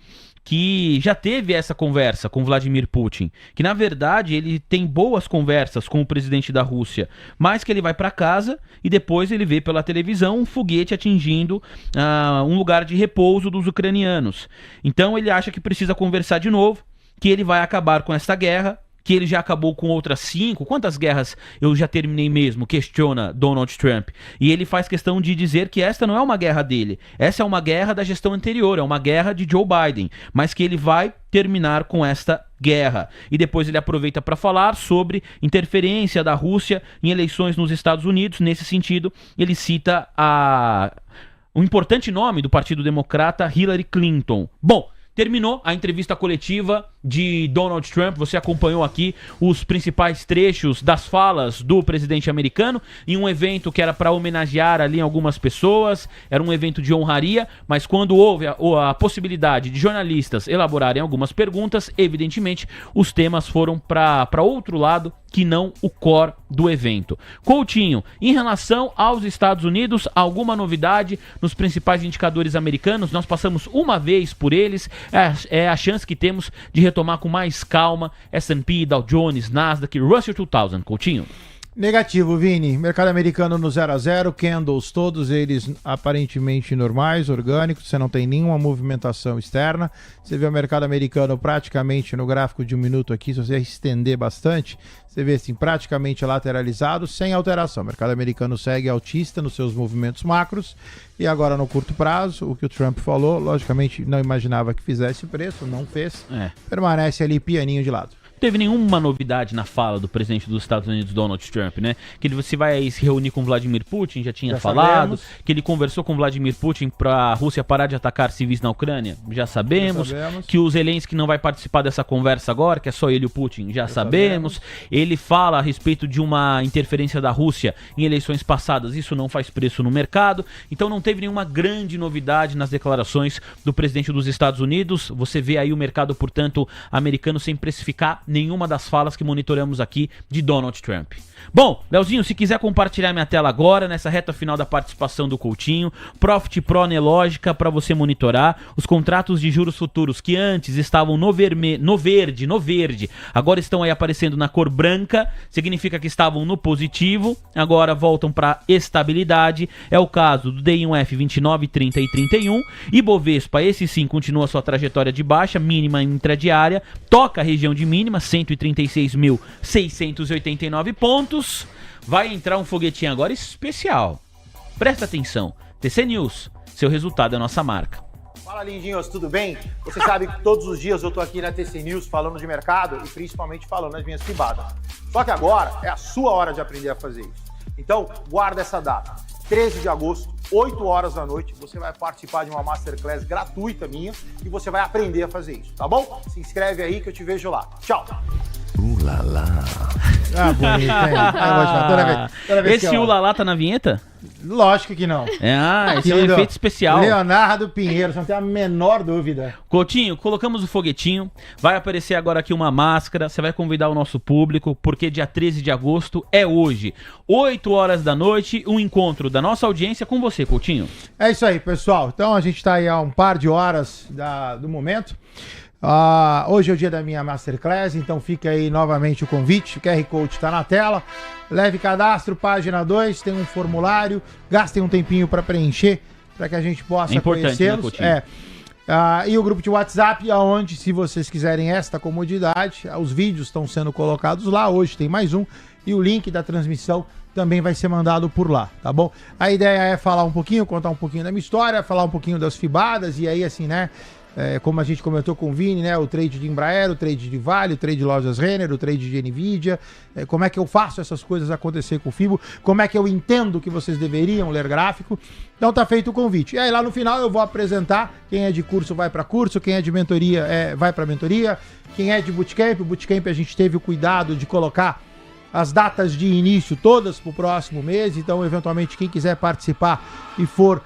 que já teve essa conversa com Vladimir Putin, que na verdade ele tem boas conversas com o presidente da Rússia, mas que ele vai para casa e depois ele vê pela televisão um foguete atingindo um lugar de repouso dos ucranianos. Então ele acha que precisa conversar de novo, que ele vai acabar com essa guerra, que ele já acabou com outras 5. Quantas guerras eu já terminei mesmo? Questiona Donald Trump. E ele faz questão de dizer que esta não é uma guerra dele. Essa é uma guerra da gestão anterior, é uma guerra de Joe Biden. Mas que ele vai terminar com esta guerra. E depois ele aproveita para falar sobre interferência da Rússia em eleições nos Estados Unidos. Nesse sentido, ele cita um importante nome do Partido Democrata, Hillary Clinton. Bom, terminou a entrevista coletiva de Donald Trump. Você acompanhou aqui os principais trechos das falas do presidente americano em um evento que era para homenagear ali algumas pessoas, era um evento de honraria, mas quando houve a possibilidade de jornalistas elaborarem algumas perguntas, evidentemente os temas foram para outro lado que não o core do evento. Coutinho, em relação aos Estados Unidos, alguma novidade nos principais indicadores americanos? Nós passamos uma vez por eles, é a chance que temos de retomar com mais calma S&P, Dow Jones, Nasdaq, Russell 2000, Coutinho. Negativo, Vini. Mercado americano no 0 a 0, candles, todos eles aparentemente normais, orgânicos, você não tem nenhuma movimentação externa. Você vê o mercado americano praticamente no gráfico de 1 minuto aqui, se você estender bastante, você vê assim, praticamente lateralizado, sem alteração. O mercado americano segue altista nos seus movimentos macros e agora no curto prazo, o que o Trump falou, logicamente não imaginava que fizesse preço, não fez, permanece ali pianinho de lado. Não teve nenhuma novidade na fala do presidente dos Estados Unidos, Donald Trump, né? Que ele se vai se reunir com Vladimir Putin, já tinha falado. Que ele conversou com Vladimir Putin pra Rússia parar de atacar civis na Ucrânia, já sabemos. Que o Zelensky não vai participar dessa conversa agora, que é só ele e o Putin, já sabemos. Ele fala a respeito de uma interferência da Rússia em eleições passadas, isso não faz preço no mercado. Então não teve nenhuma grande novidade nas declarações do presidente dos Estados Unidos. Você vê aí o mercado, portanto, americano sem precificar nenhuma das falas que monitoramos aqui de Donald Trump. Bom, Leozinho, se quiser compartilhar minha tela agora, nessa reta final da participação do Coutinho, Profit Pro Nelógica para você monitorar os contratos de juros futuros que antes estavam no verde, agora estão aí aparecendo na cor branca, significa que estavam no positivo, agora voltam para estabilidade. É o caso do DI1F 29, 30 e 31, e Bovespa, esse sim continua sua trajetória de baixa, mínima intradiária, toca a região de mínima, 136.689 pontos. Vai entrar um foguetinho agora especial. Presta atenção. TC News, seu resultado é nossa marca. Fala, lindinhos, tudo bem? Você sabe que todos os dias eu tô aqui na TC News falando de mercado e principalmente falando das minhas fibadas. Só que agora é a sua hora de aprender a fazer isso. Então, guarda essa data. 13 de agosto, 8 horas da noite, você vai participar de uma Masterclass gratuita minha e você vai aprender a fazer isso, tá bom? Se inscreve aí que eu te vejo lá. Tchau! Ulala. Ah, bonito, hein? Toda vez Esse Ulala tá na vinheta? Lógico que não. Esse é um efeito especial. Leonardo Pinheiro, você não tem a menor dúvida. Coutinho, colocamos o foguetinho. Vai aparecer agora aqui uma máscara. Você vai convidar o nosso público, porque dia 13 de agosto é hoje. 8 horas da noite, um encontro da nossa audiência com você, Coutinho. É isso aí, pessoal. Então a gente tá aí há um par de horas do momento. Hoje é o dia da minha Masterclass, então fica aí novamente o convite, o QR Code está na tela, leve cadastro, página 2, tem um formulário, gastem um tempinho para preencher, para que a gente possa conhecê-los. E o grupo de WhatsApp, onde, se vocês quiserem esta comodidade, os vídeos estão sendo colocados lá, hoje tem mais um, e o link da transmissão também vai ser mandado por lá, tá bom? A ideia é falar um pouquinho, contar um pouquinho da minha história, falar um pouquinho das fibadas, e aí assim, né, como a gente comentou com o Vini, né, o trade de Embraer, o trade de Vale, o trade de Lojas Renner, o trade de Nvidia, como é que eu faço essas coisas acontecer com o FIBO, como é que eu entendo que vocês deveriam ler gráfico. Então tá feito o convite. E aí lá no final eu vou apresentar quem é de curso vai para curso, quem é de mentoria vai para mentoria, quem é de bootcamp. O bootcamp a gente teve o cuidado de colocar as datas de início todas para o próximo mês, então eventualmente quem quiser participar e for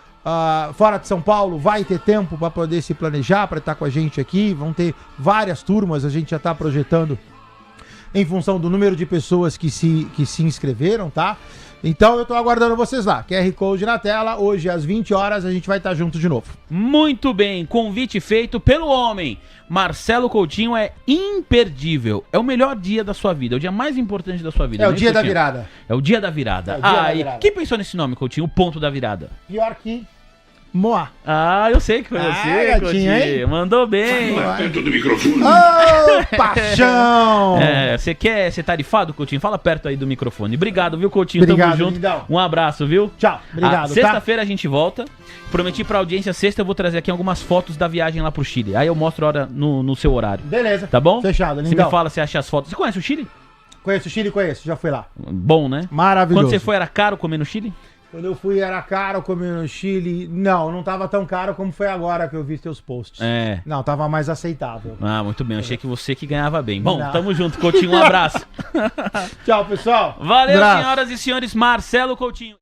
fora de São Paulo, vai ter tempo para poder se planejar, para estar com a gente aqui. Vão ter várias turmas, a gente já está projetando em função do número de pessoas que se inscreveram, tá? Então eu tô aguardando vocês lá. QR Code na tela, hoje às 20 horas a gente vai estar junto de novo. Muito bem, convite feito pelo homem. Marcelo Coutinho é imperdível. É o melhor dia da sua vida, é o dia mais importante da sua vida. É o dia da virada. É o dia da virada. Quem pensou nesse nome, Coutinho? O ponto da virada. Pior que Moá. Eu sei que foi você, Coutinho. Mandou bem. Perto do microfone. Paixão! Você quer ser tarifado, Coutinho? Fala perto aí do microfone. Obrigado, viu, Coutinho? Obrigado, tamo junto. lindão. Um abraço, viu? Tchau. Obrigado. Sexta-feira a gente volta. Prometi pra audiência sexta, eu vou trazer aqui algumas fotos da viagem lá pro Chile. Aí eu mostro a hora no seu horário. Beleza. Tá bom? Fechado, lindão. Você me fala se acha as fotos. Você conhece o Chile? Conheço o Chile, já fui lá. Bom, né? Maravilhoso. Quando você foi, era caro comer no Chile? Quando eu fui era caro comer no Chile. Não tava tão caro como foi agora que eu vi teus posts. Não, tava mais aceitável. Muito bem, eu achei que você que ganhava bem. Bom, tamo junto, Coutinho, um abraço. Tchau, pessoal. Valeu, senhoras e senhores, Marcelo Coutinho.